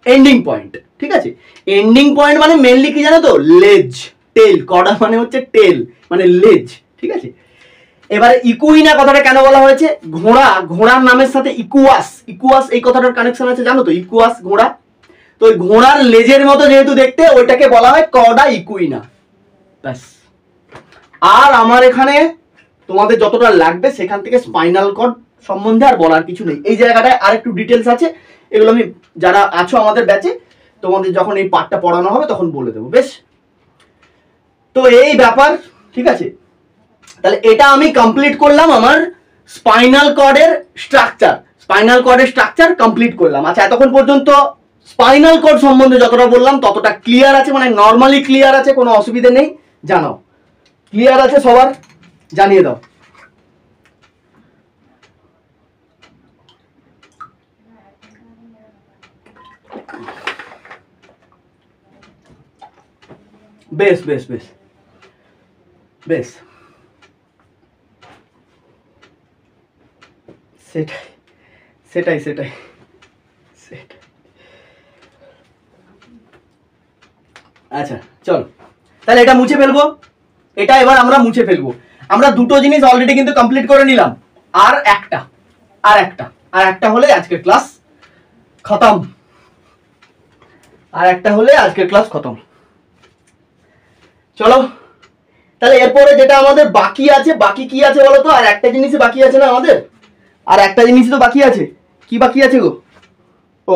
A: এন্ডিং পয়েন্ট, ঠিক আছে? এন্ডিং পয়েন্ট মানে মেনলি কি জানো তো? লেজ, টেল। কর্ডা মানে হচ্ছে টেল, মানে লেজ, ঠিক আছে? এবারে ইকুইনা কথাটা কেন বলা হয়েছে? ঘোড়া, ঘোড়ার নামের সাথে ইকুয়াস, ইকুয়াস এই কথাটার কানেকশন আছে জানো তো? ইকুয়াস ঘোড়া, তো ওই ঘোড়ার লেজের মতো যেহেতু দেখতে, ওইটাকে বলা হয় কর্ডা ইকুইনা। ব্যাস। আর আমার এখানে তোমাদের যতটা লাগবে সেখান থেকে স্পাইনাল কর্ড সম্বন্ধে আর বলার কিছু নেই। এই জায়গাটায় আরেকটু ডিটেলস আছে, এগুলো আমি যারা আছো আমাদের ব্যাচে, তোমাদের যখন এই পার্টটা পড়ানো হবে তখন বলে দেবো। বেশ, তো এই ব্যাপার, ঠিক আছে? তাহলে এটা আমি কমপ্লিট করলাম, আমার স্পাইনাল কর্ডের স্ট্রাকচার, স্পাইনাল কর্ডের স্ট্রাকচার কমপ্লিট করলাম। আচ্ছা, এতক্ষণ পর্যন্ত স্পাইনাল কর্ড সম্বন্ধে যতটা বললাম ততটা ক্লিয়ার আছে? মানে নর্মালি ক্লিয়ার আছে, কোনো অসুবিধা নেই? জানাও, ক্লিয়ার আছে সবার? জানিয়ে দাও। বেশ বেশ বেশ বেশ, সেটাই সেটাই সেটাই সেটাই। আচ্ছা চল, তাহলে এটা মুছে ফেলবো, এটা এবার আমরা মুছে ফেলবো। আমরা দুটো জিনিস অলরেডি কিন্তু কমপ্লিট করে নিলাম, আর একটা হলে আজকের ক্লাস খতম, আর একটা হলে আজকের ক্লাস খতম। চলো তাহলে এরপরে যেটা আমাদের বাকি আছে, বাকি কি আছে বলো তো? আর একটা জিনিসই বাকি আছে না আমাদের? আর একটা জিনিসই তো বাকি আছে। কি বাকি আছে গো? ও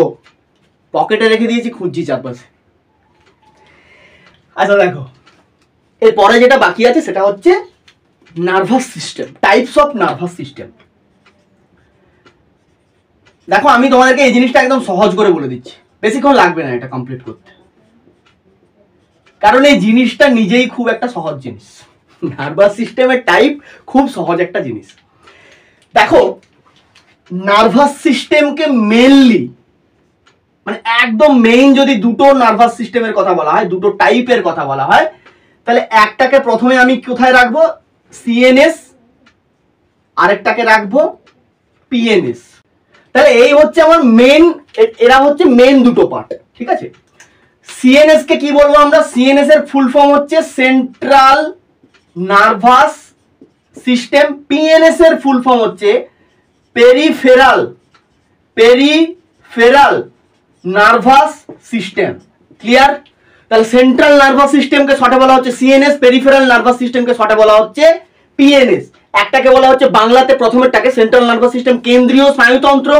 A: পকেটে রেখে দিয়েছি, খুঁজছি চারপাশে। আচ্ছা দেখো, এরপরে যেটা বাকি আছে সেটা হচ্ছে nervous system, types of nervous system. দেখো আমি তোমাদেরকে এই জিনিসটা একদম সহজ করে বলে দিচ্ছি, বেশিক্ষণ লাগবে না এটা কমপ্লিট করতে, কারণ এই জিনিসটা নিজেই খুব একটা সহজ জিনিস। নার্ভাস সিস্টেমের টাইপ খুব সহজ একটা জিনিস। দেখো নার্ভাস সিস্টেমকে মেইনলি মানে একদম মেইন যদি দুটো নার্ভাস সিস্টেমের কথা বলা হয়, দুটো টাইপের কথা বলা হয়, তাহলে একটাকে প্রথমে আমি কোথায় রাখবো? সিএনএস, আরেকটাকে রাখবো পিএনএস। তাহলে এই হচ্ছে আমার মেন, এরা হচ্ছে মেন দুটো পার্ট, ঠিক আছে? সিএনএস কে কি বলবো আমরা? সিএনএস এর ফুল ফর্ম হচ্ছে সেন্ট্রাল নার্ভাস সিস্টেম। পিএনএস এর ফুল ফর্ম হচ্ছে পেরিফেরাল নার্ভাস সিস্টেম। ক্লিয়ার? তাহলে সেন্ট্রাল নার্ভাস সিস্টেমকে শর্টে বলা হচ্ছে সিএনএস, পেরিফেরাল নার্ভাস সিস্টেমকে শর্টে বলা হচ্ছে পিএনএস। একটাকে বলা হচ্ছে বাংলাতে প্রথমেরটাকে সেন্ট্রাল নার্ভাস সিস্টেম, কেন্দ্রীয় স্নায়ুতন্ত্র।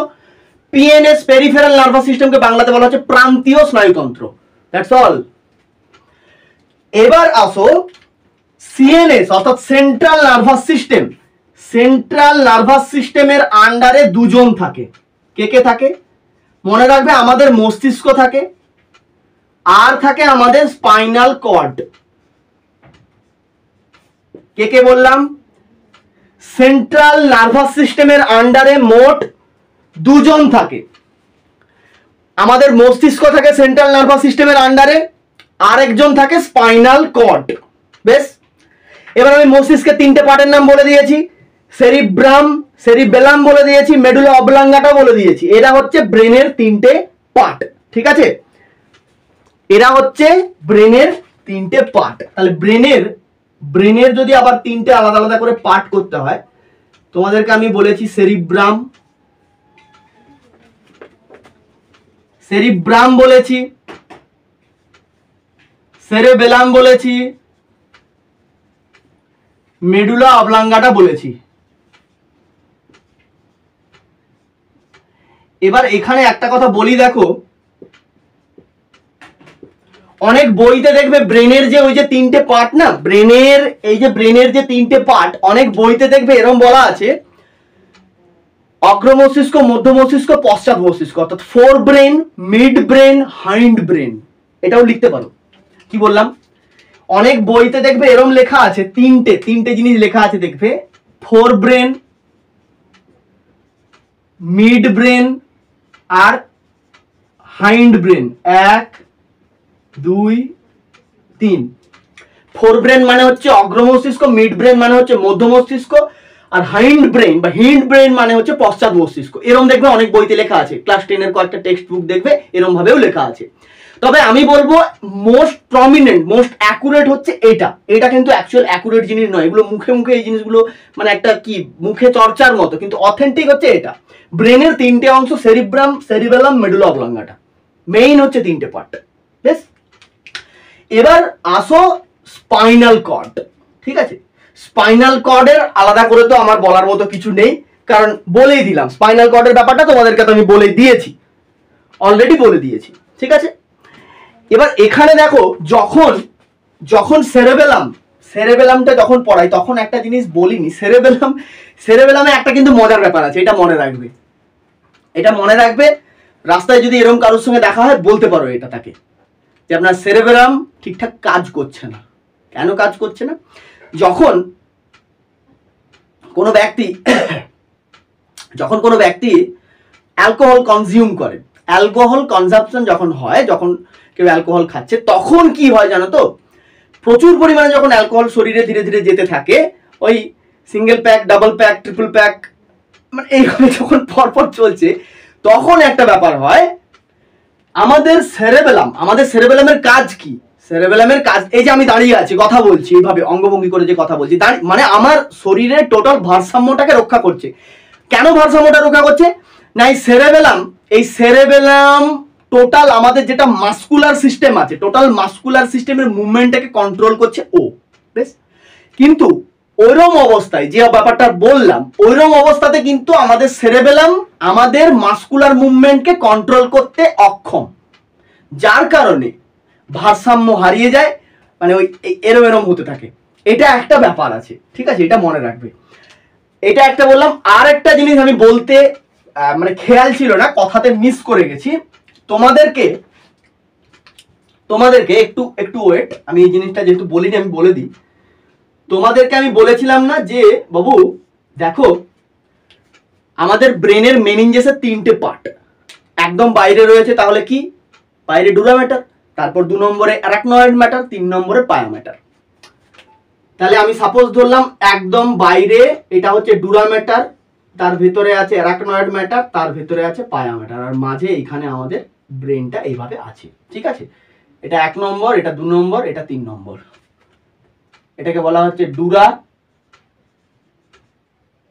A: পিএনএস পেরিফেরাল নার্ভাস সিস্টেমকে বাংলাতে বলা হচ্ছে প্রান্তীয় স্নায়ুতন্ত্র। That's all. এবার আসো সিএনএস অর্থাৎ central nervous system. Central nervous সিস্টেমের আন্ডারে দুজন থাকে। কে কে থাকে? মনে রাখবে, আমাদের মস্তিষ্ক থাকে, আর থাকে আমাদের স্পাইনাল কর্ড। কে কে বললাম? সেন্ট্রাল নার্ভাস সিস্টেমের আন্ডারে মোট দুজন থাকে। আমাদের মস্তিষ্ক থাকে সেন্ট্রাল নার্ভাস সিস্টেমের আন্ডারে, আরেকজন থাকে স্পাইনাল কর্ড। বেশ, এবার আমি মস্তিষ্কের তিনটে পার্টের নাম বলে দিয়েছি, সেরিব্রাম, সেরিবেলাম বলে দিয়েছি, মেডুলা অবলাঙ্গাটা বলে দিয়েছি। এরা হচ্ছে ব্রেনের তিনটে পার্ট, ঠিক আছে? এরা হচ্ছে ব্রেনের তিনটে পার্ট। তাহলে ব্রেনের যদি আবার তিনটে আলাদা আলাদা করে পার্ট করতে হয়, তোমাদেরকে আমি বলেছি সেরিব্রাম বলেছি, সেরেবেলাম বলেছি, মেডুলা অবলাঙ্গাটা বলেছি। এবার এখানে একটা কথা বলি, দেখো অনেক বইতে দেখবে ব্রেনের যে ওই যে তিনটে পার্ট না, ব্রেনের যে তিনটে পার্ট, অনেক বইতে দেখবে এরকম বলা আছে অগ্র মস্তিষ্ক, মধ্য মস্তিষ্ক, পশ্চাৎ মস্তিষ্ক, অর্থাৎ four brain, mid brain, hind brain. এটাও লিখতে পারো। কি বললাম? অনেক বইতে দেখবে এরকম লেখা আছে, তিনটে জিনিস লেখা আছে দেখবে, ফোর ব্রেন, মিড ব্রেন আর হাইন্ড ব্রেন। 1 2 3। ফোর ব্রেন মানে হচ্ছে অগ্র মস্তিষ্ক, মিড ব্রেন মানে হচ্ছে মধ্য মস্তিষ্ক, আর হাইন্ড ব্রেন বা হিন্ড ব্রেন মানে হচ্ছে পশ্চাৎ মস্তিষ্ক। এরকম দেখবে অনেক বইতে লেখা আছে, ক্লাস 10 এর কয়েকটা টেক্সট বুক দেখবে এরকম ভাবেও লেখা আছে। তবে আমি বলবো মোস্ট প্রমিনেন্ট, মোস্ট অ্যাকুরেট হচ্ছে এটা কিন্তু অ্যাকচুয়াল অ্যাকুরেট জিনিস নয়, এগুলো মুখে মুখে এই জিনিসগুলো মানে একটা কি মুখে চর্চার মতো, কিন্তু অথেন্টিক হচ্ছে এটা। ব্রেনের তিনটে অংশ, cerebrum, cerebellum, medulla oblongata, main হচ্ছে তিনটে পার্ট। বেশ, এবার আসো স্পাইনাল কর্ড, ঠিক আছে? স্পাইনাল কর্ডের আলাদা করে তো আমার বলার মতো কিছু নেই, কারণ বলেই দিলাম স্পাইনাল কর্ডের ব্যাপারটা তোমাদেরকে তো আমি বলে দিয়েছি, অলরেডি বলে দিয়েছি, ঠিক আছে? এবার এখানে দেখো, যখন সেরেবেলামটা যখন পড়াই তখন একটা জিনিস বলিনি, সেরেবেলামে একটা কিন্তু মজার ব্যাপার আছে, এটা মনে রাখবে। রাস্তায় যদি এরকম কারোর সঙ্গে দেখা হয় বলতে পারো এটা তাকে, যে আপনার সেরেবেলাম ঠিকঠাক কাজ করছে না। কেন কাজ করছে না? যখন কোনো ব্যক্তি অ্যালকোহল কনজিউম করে, অ্যালকোহল কনজাম্পশন যখন হয়, যখন কেউ অ্যালকোহল খাচ্ছে, তখন কি হয় জানো তো? প্রচুর পরিমাণে যখন অ্যালকোহল শরীরে ধীরে ধীরে যেতে থাকে, ওই single pack, double pack, triple pack, মানে এইভাবে যখন পরপর চলছে, তখন একটা ব্যাপার হয়, আমাদের সেরেবেলামের কাজ কি? সেরেবেলামের কাজ এই যে আমি দাঁড়িয়ে আছি, কথা বলছি, এইভাবে অঙ্গভঙ্গি করে যে কথা বলছি, মানে আমার শরীরের টোটাল ভারসাম্যটাকে রক্ষা করছে। কেন ভারসাম্যটা রক্ষা করছে? না, এই সেরেবেলাম টোটাল আমাদের যেটা মাসকুলার সিস্টেম আছে, টোটাল মাসকুলার সিস্টেমের মুভমেন্টটাকে কন্ট্রোল করছে ও। বেশ, কিন্তু ওইরকম অবস্থায় যে ব্যাপারটা বললাম, ওইরকম অবস্থাতে কিন্তু আমাদের সেরেবেলাম আমাদের মাসকুলার মুভমেন্টকে কন্ট্রোল করতে অক্ষম, যার কারণে ভারসাম্য হারিয়ে যায়, মানে ওই এরম এরম হতে থাকে। এটা একটা ব্যাপার আছে, ঠিক আছে, এটা মনে রাখবে। এটা একটা বললাম। আর একটা জিনিস আমি বলতে মানে খেয়াল ছিল না, কথাতে মিস করে গেছি। তোমাদেরকে একটু ওয়েট, আমি এই জিনিসটা যেহেতু বলিনি আমি বলে দিই। তোমাদেরকে আমি বলেছিলাম না যে বাবু দেখো আমাদের ব্রেনের মেনিনজেসের 3টে পার্ট একদম বাইরে রয়েছে, তাহলে কি? বাইরে ডুরা ম্যাটার, তারপর 2 নম্বরে অ্যারাকনয়েড ম্যাটার, 3 নম্বরে পায়া ম্যাটার। তাহলে আমি সাপোজ ধরলাম একদম বাইরে এটা হচ্ছে ডুরা ম্যাটার, তার ভিতরে আছে অ্যারাকনয়েড ম্যাটার, তার ভিতরে আছে পায়া ম্যাটার, আর মাঝে এখানে আমাদের ব্রেনটা এইভাবে আছে, ঠিক আছে। এটা 1 নম্বর, এটা 2 নম্বর, এটা 3 নম্বর। এটাকে বলা হচ্ছে ডুরা,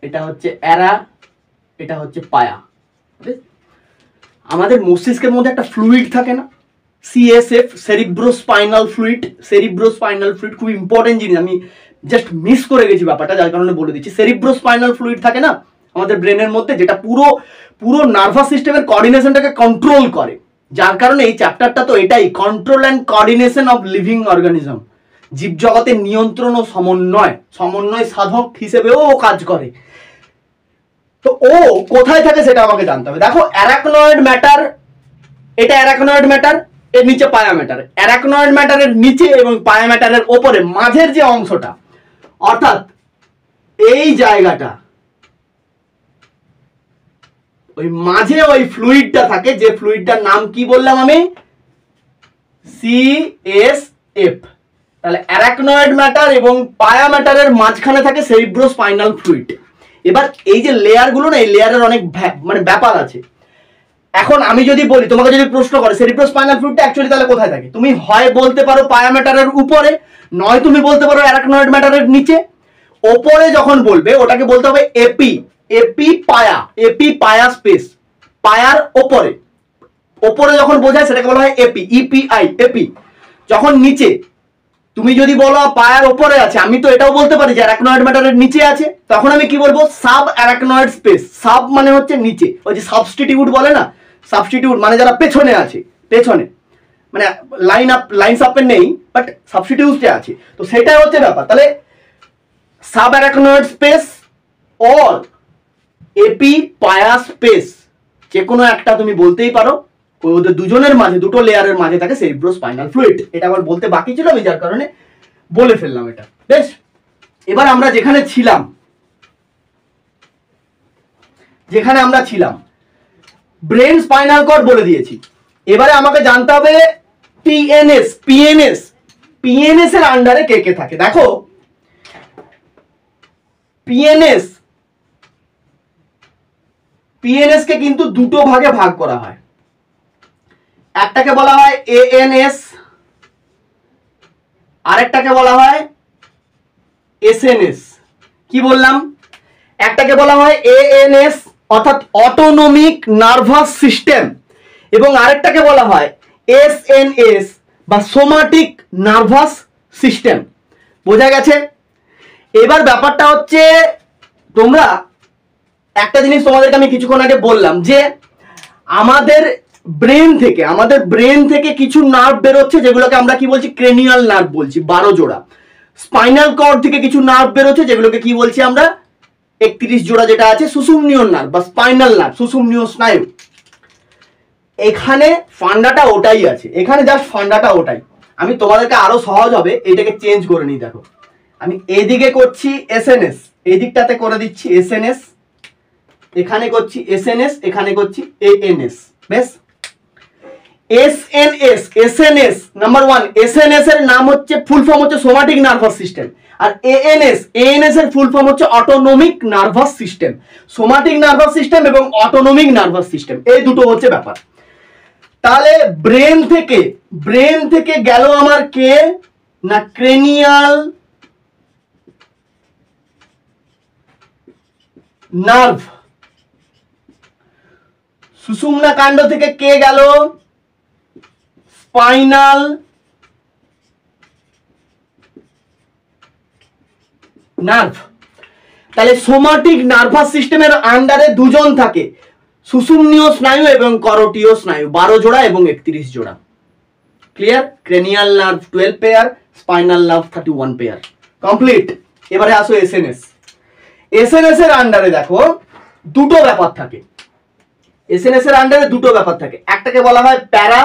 A: এটা হচ্ছে অ্যারা, এটা হচ্ছে পায়া। আমাদের মস্তিষ্কের মধ্যে একটা ফ্লুইড থাকে না, CSF, cerebrospinal fluid. Cerebrospinal fluid খুব ইম্পর্টেন্ট জিনিস, আমি জাস্ট মিস করে গেছি ব্যাপারটা, যার কারণে বলে দিচ্ছি। সেরিব্রোস্পাইনাল ফ্লুইড থাকে না আমাদের ব্রেনের মধ্যে, যেটা পুরো নার্ভাস সিস্টেমের কোঅর্ডিনেশনটাকে কন্ট্রোল করে, যার কারণে এই চ্যাপ্টারটা তো এটাই, control and coordination of living organism. জীবজগতের নিয়ন্ত্রণ ও সমন্বয় সাধক হিসেবেও কাজ করে। তো ও কোথায় থাকে সেটা আমাকে জানতে হবে। দেখো অ্যারাকনয়েড ম্যাটার, এটা অ্যারাকনয়েড ম্যাটার, এর নিচে পায়া ম্যাটার। অ্যারাকনয়েড ম্যাটারের নিচে এবং পায়া ম্যাটারের ওপরে মাঝের যে অংশটা, অর্থাৎ এই জায়গাটা, ওই মাঝে ওই ফ্লুইডটা থাকে, যে ফ্লুইডটার নাম কি বললাম আমি? সিএসএফ। তাহলে অ্যারাকনয়েড ম্যাটার এবং পায়া ম্যাটারের মাঝখানে থাকে সেরিব্রোস্পাইনাল ফ্লুইড। এবার এই যে লেয়ারগুলো না, এই লেয়ারের অনেক মানে ব্যাপার আছে। এখন আমি যদি বলি, তোমাকে যদি প্রশ্ন করে সেরিব্রোস্পাইনাল ফ্লুইডটা অ্যাকচুয়ালি তাহলে কোথায় থাকে, তুমি হয় বলতে পারো পায়া ম্যাটারের উপরে, নয় তুমি বলতে পারো অ্যারাকনয়েড ম্যাটারের নিচে। ওপরে যখন বলবে ওটাকে বলতে হবে এপি পায়া স্পেস, পায়ার ওপরে। ওপরে যখন বোঝায় সেটাকে বলা হয় এপি। যখন নিচে তুমি যদি বলো পায়ার ওপরে আছে, আমি তো এটাও বলতে পারি যে অ্যারাকনয়েড ম্যাটারের নিচে আছে, তখন আমি কি বলবো? Sub arachnoid space. সাব মানে হচ্ছে নিচে, ওই যে সাবস্টিটিউট বলে না, সাবস্টিটিউট মানে যারা পেছনে আছে, পেছনে মানে লাইন আপের নেই, বাট সাবস্টিটিউটে আছে, তো সেটাই হচ্ছে ব্যাপার। তাহলে সাব অ্যারাকনয়েড স্পেস অর এপি পায়া স্পেস, যে কোনো একটা তুমি বলতেই পারো। ওদের দুজনের মাঝে, দুটো লেয়ারের মাঝে থাকে সেরিব্রোস্পাইনাল ফ্লুইড। এটা আমার বলতে বাকি ছিল, আমি যার কারণে বলে ফেললাম এটা। বেশ, এবার আমরা যেখানে আমরা ছিলাম ব্রেন স্পাইনাল কর্ড বলে দিয়েছি। এবারে আমাকে জানতে হবে পিএনএস এর আন্ডারে কে কে থাকে। দেখো পিএনএস কে কিন্তু দুটো ভাগে ভাগ করা হয়। একটাকে বলা হয় এএনএস, আরেকটাকে বলা হয় এসএনএস। কি বললাম? একটাকে বলা হয় এএনএস অর্থাৎ অটোনমিক নার্ভাস সিস্টেম, এবং আরেকটাকে বলা হয় এসএনএস বা সোমাটিক নার্ভাস সিস্টেম। বোঝা গেছে? এবার ব্যাপারটা হচ্ছে, তোমরা একটা জিনিস তোমাদেরকে আমি কিছুক্ষণ আগে বললাম যে আমাদের ব্রেন থেকে কিছু নার্ভ বেরোচ্ছে, যেগুলোকে আমরা কি বলছি? ক্রেনিয়াল নার্ভ বলছি, 12 জোড়া। স্পাইনাল কর্ড থেকে কিছু নার্ভ বেরোচ্ছে, যেগুলোকে কি বলছি আমরা? 31 জোড়া যেটা আছে সুষুম্নীয় নার্ভ বা স্পাইনাল নার্ভ, সুষুম্নীয় স্নায়ু। এখানে ফান্ডাটা ওটাই আছে, এখানে জাস্ট ফান্ডাটা ওটাই। আমি তোমাদেরকে আরো সহজ হবে এটাকে চেঞ্জ করে নিই। দেখো আমি এদিকে করছি এসএনএস, এই দিকটাতে করে দিচ্ছি এসএনএস, এখানে করছি এসএনএস, এখানে করছি এএনএস। বেশ, এসএনএস নাম্বার 1, এসএনএস এর নাম হচ্ছে, ফুল ফর্ম হচ্ছে সোমাটিক নার্ভাস সিস্টেম, আর এএনএস এর ফুল ফর্ম হচ্ছে autonomic nervous system. Somatic nervous system এবং অটোনমিক নার্ভাস সিস্টেম, এই দুটো হচ্ছে ব্যাপার। তাহলে ব্রেন থেকে গেল আমার কে না? Cranial nerve. সুষুম্না কাণ্ড থেকে কে গেল? Spinal nerve. তাহলে সোমাটিক নার্ভাস সিস্টেমের আন্ডারে দুজন থাকে, সুষুম্নীয় স্নায়ু এবং করোটীয় স্নায়ু 12 জোড়া এবং 31 জোড়া। Clear? Cranial nerve 12 pair, spinal nerve 31 pair. Complete. এবারে আসো এসএনএস। এসএনএস এর আন্ডারে দেখো দুটো ব্যাপার থাকে। এসএনএস এর আন্ডারে দুটো ব্যাপার থাকে, একটাকে বলা হয় প্যারা,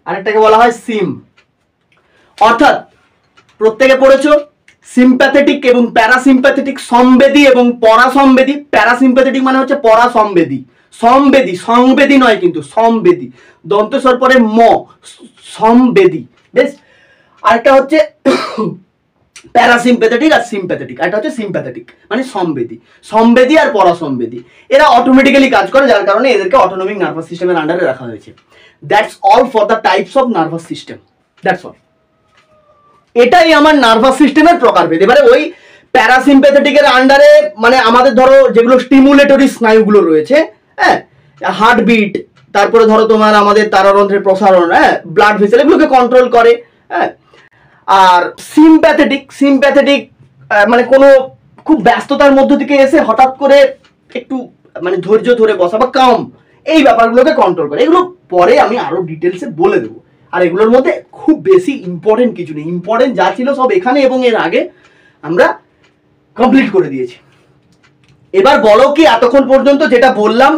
A: আরেকটাকে বলা হয় সিম। অর্থাৎ প্রত্যেকে পড়েছো সিম্প্যাথেটিক এবং প্যারাসিম্প্যাথেটিক, সম্বেদী এবং পরাসম্বেদী। প্যারাসিম্প্যাথেটিক মানে হচ্ছে পরাসম্বেদী, সম্বেদী, সংবেদী নয় কিন্তু সম্বেদী, দন্তস্বর পরে ম, সম্বেদী। বেশ। আরেকটা হচ্ছে প্যারাসিম্প্যাথেটিক আর সিম্প্যাথেটিক, আরেকটা হচ্ছে সিম্প্যাথেটিক মানে সম্বেদী। সম্বেদী আর পরাসম্বেদী এরা অটোমেটিক্যালি কাজ করে, যার কারণে এদেরকে অটোনমিক নার্ভাস সিস্টেমের আন্ডারে রাখা হয়েছে। That's all for the types of nervous system. That's all. এটাই আমার নার্ভাস সিস্টেমের প্রকারভেদ। এবারে ওই প্যারাসিম্প্যাথেটিকের আন্ডারে মানে আমাদের ধরো যেগুলো স্টিমুলেটরি স্নায়ুগুলো রয়েছে, হ্যাঁ, হার্টবিট, তারপরে ধরো তোমার আমাদের তারারন্ধ্রের প্রসারণ, হ্যাঁ, ব্লাড ভেসেল, এগুলোকে কন্ট্রোল করে, হ্যাঁ। আর সিম্প্যাথেটিক মানে কোনো খুব ব্যস্ততার মধ্য থেকে এসে হঠাৎ করে একটু মানে ধৈর্য ধরে বসা বা কাম, এই ব্যাপারগুলোকে কন্ট্রোল করে। এগুলো পরে আমি আরো ডিটেলসে বলে দেবো। আর এগুলোর মধ্যে খুব বেশি ইম্পর্টেন্ট কিছু নেই, ইম্পর্টেন্ট যা ছিল সব এখানে এবং এর আগে আমরা কমপ্লিট করে দিয়েছি। এবার বলো কি এতক্ষণ পর্যন্ত যেটা বললাম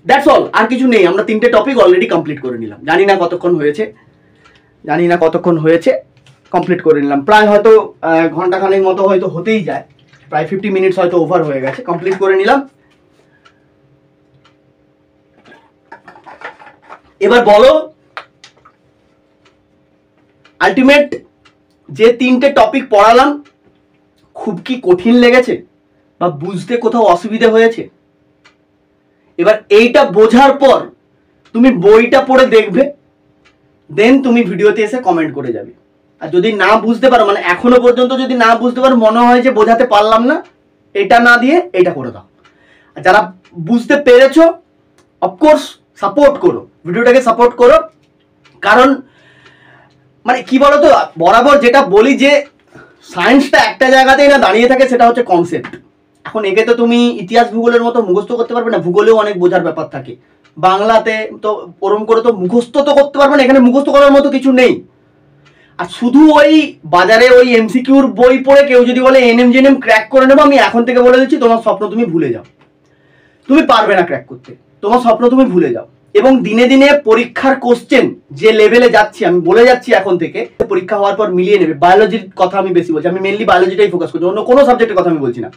A: দ্যাটস অল, আর কিছু নেই। আমরা 3টে টপিক অলরেডি কমপ্লিট করে নিলাম। জানি না কতক্ষণ হয়েছে, কমপ্লিট করে নিলাম। প্রায় হয়তো ঘন্টাখানেক মতো হয়তো হতেই যায়, প্রায় 50 মিনিটস হয়তো ওভার হয়ে গেছে। কমপ্লিট করে নিলাম। এবার বলো আলটিমেট যে 3টে টপিক পড়ালাম খুব কি কঠিন লেগেছে বা বুঝতে কোথাও অসুবিধা হয়েছে? এবার এইটা বোঝার পর তুমি বইটা পড়ে দেখবে, দেন তুমি ভিডিওতে এসে কমেন্ট করে যাবে। আর যদি না বুঝতে পারো, মানে এখনো পর্যন্ত যদি না বুঝতে পারো, মনে হয় যে বোঝাতে পারলাম না, এটা না দিয়ে এটা করে দাও। আর যারা বুঝতে পেরেছো অফকোর্স সাপোর্ট করো, ভিডিওটাকে সাপোর্ট করো। কারণ মানে কি বলতো, বরাবর যেটা বলি যে সায়েন্সটা একটা জায়গাতেই না দাঁড়িয়ে থাকে, সেটা হচ্ছে কনসেপ্ট। এখন একে তো তুমি ইতিহাস ভূগোলের মতো মুখস্থ করতে পারবে না, ভূগোলেও অনেক বোঝার ব্যাপার থাকে। বাংলাতে তো ওরম করে তো মুখস্থ তো করতে পারবে না, এখানে মুখস্থ করার মতো কিছু নেই। আর শুধু ওই বাজারে ওই এমসিকিউর বই পড়ে কেউ যদি বলে এনএম ক্র্যাক করে নেবো, আমি এখন থেকে বলে দিচ্ছি তোমার স্বপ্ন তুমি ভুলে যাও, তুমি পারবে না ক্র্যাক করতে, তোমার স্বপ্ন তুমি ভুলে যাও। এবং দিনে দিনে পরীক্ষার কোশ্চেন যে লেভেলে যাচ্ছি, আমি বলে যাচ্ছি এখন থেকে, পরীক্ষা হওয়ার পর মিলিয়ে নেবে। বায়োলজির কথা আমি বেশি বলছি, আমি মেনলি বায়োলজিটাই ফোকাস করছি, অন্য কোনো সাবজেক্টের কথা আমি বলছি না।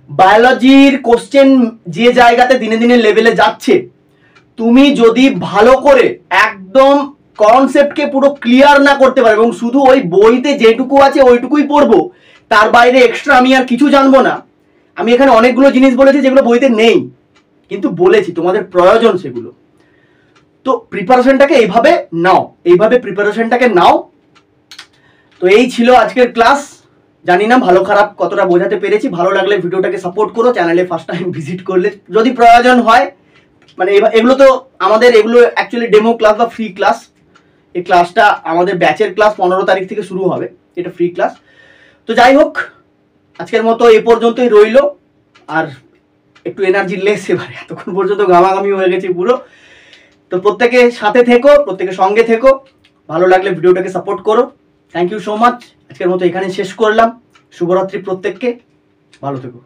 A: বায়োলজির কোশ্চেন যে জায়গাতে দিনে দিনে লেভেলে যাচ্ছে, তুমি যদি ভালো করে একদম কনসেপ্টকে পুরো ক্লিয়ার না করতে পারো এবং শুধু ওই বইতে যেটুকু আছে ওইটুকুই পড়বো, তার বাইরে এক্সট্রা আমি আর কিছু জানবো না। আমি এখানে অনেকগুলো জিনিস বলেছি যেগুলো বইতে নেই, কিন্তু বলেছি তোমাদের প্রয়োজন সেগুলো। তো প্রিপারেশনটাকে এইভাবে নাও, এইভাবে প্রিপারেশনটাকে নাও। তো এই ছিল আজকের ক্লাস। জানি না ভালো খারাপ কতটা বোঝাতে পেরেছি। ভালো লাগলে ভিডিওটাকে সাপোর্ট করো, চ্যানেলে ফার্স্ট টাইম ভিজিট করলে যদি প্রয়োজন হয়। মানে এগুলো তো আমাদের এগুলো অ্যাকচুয়ালি ডেমো ক্লাস বা ফ্রি ক্লাস। এই ক্লাসটা আমাদের ব্যাচের ক্লাস 15 তারিখ থেকে শুরু হবে, এটা ফ্রি ক্লাস। তো যাই হোক, আজকের মতো এ পর্যন্তই রইল। আর একটু এনার্জি লেস এবারে, এতক্ষণ পর্যন্ত ঘামাঘামি হয়ে গেছি পুরো। তো প্রত্যেকে সাথে থেকো, প্রত্যেকে সঙ্গে থেকো। ভালো লাগলে ভিডিওটাকে সাপোর্ট করো। Thank you so much. আজকের মতো এখানে শেষ করলাম। শুভরাত্রি প্রত্যেককে, ভালো থেকো।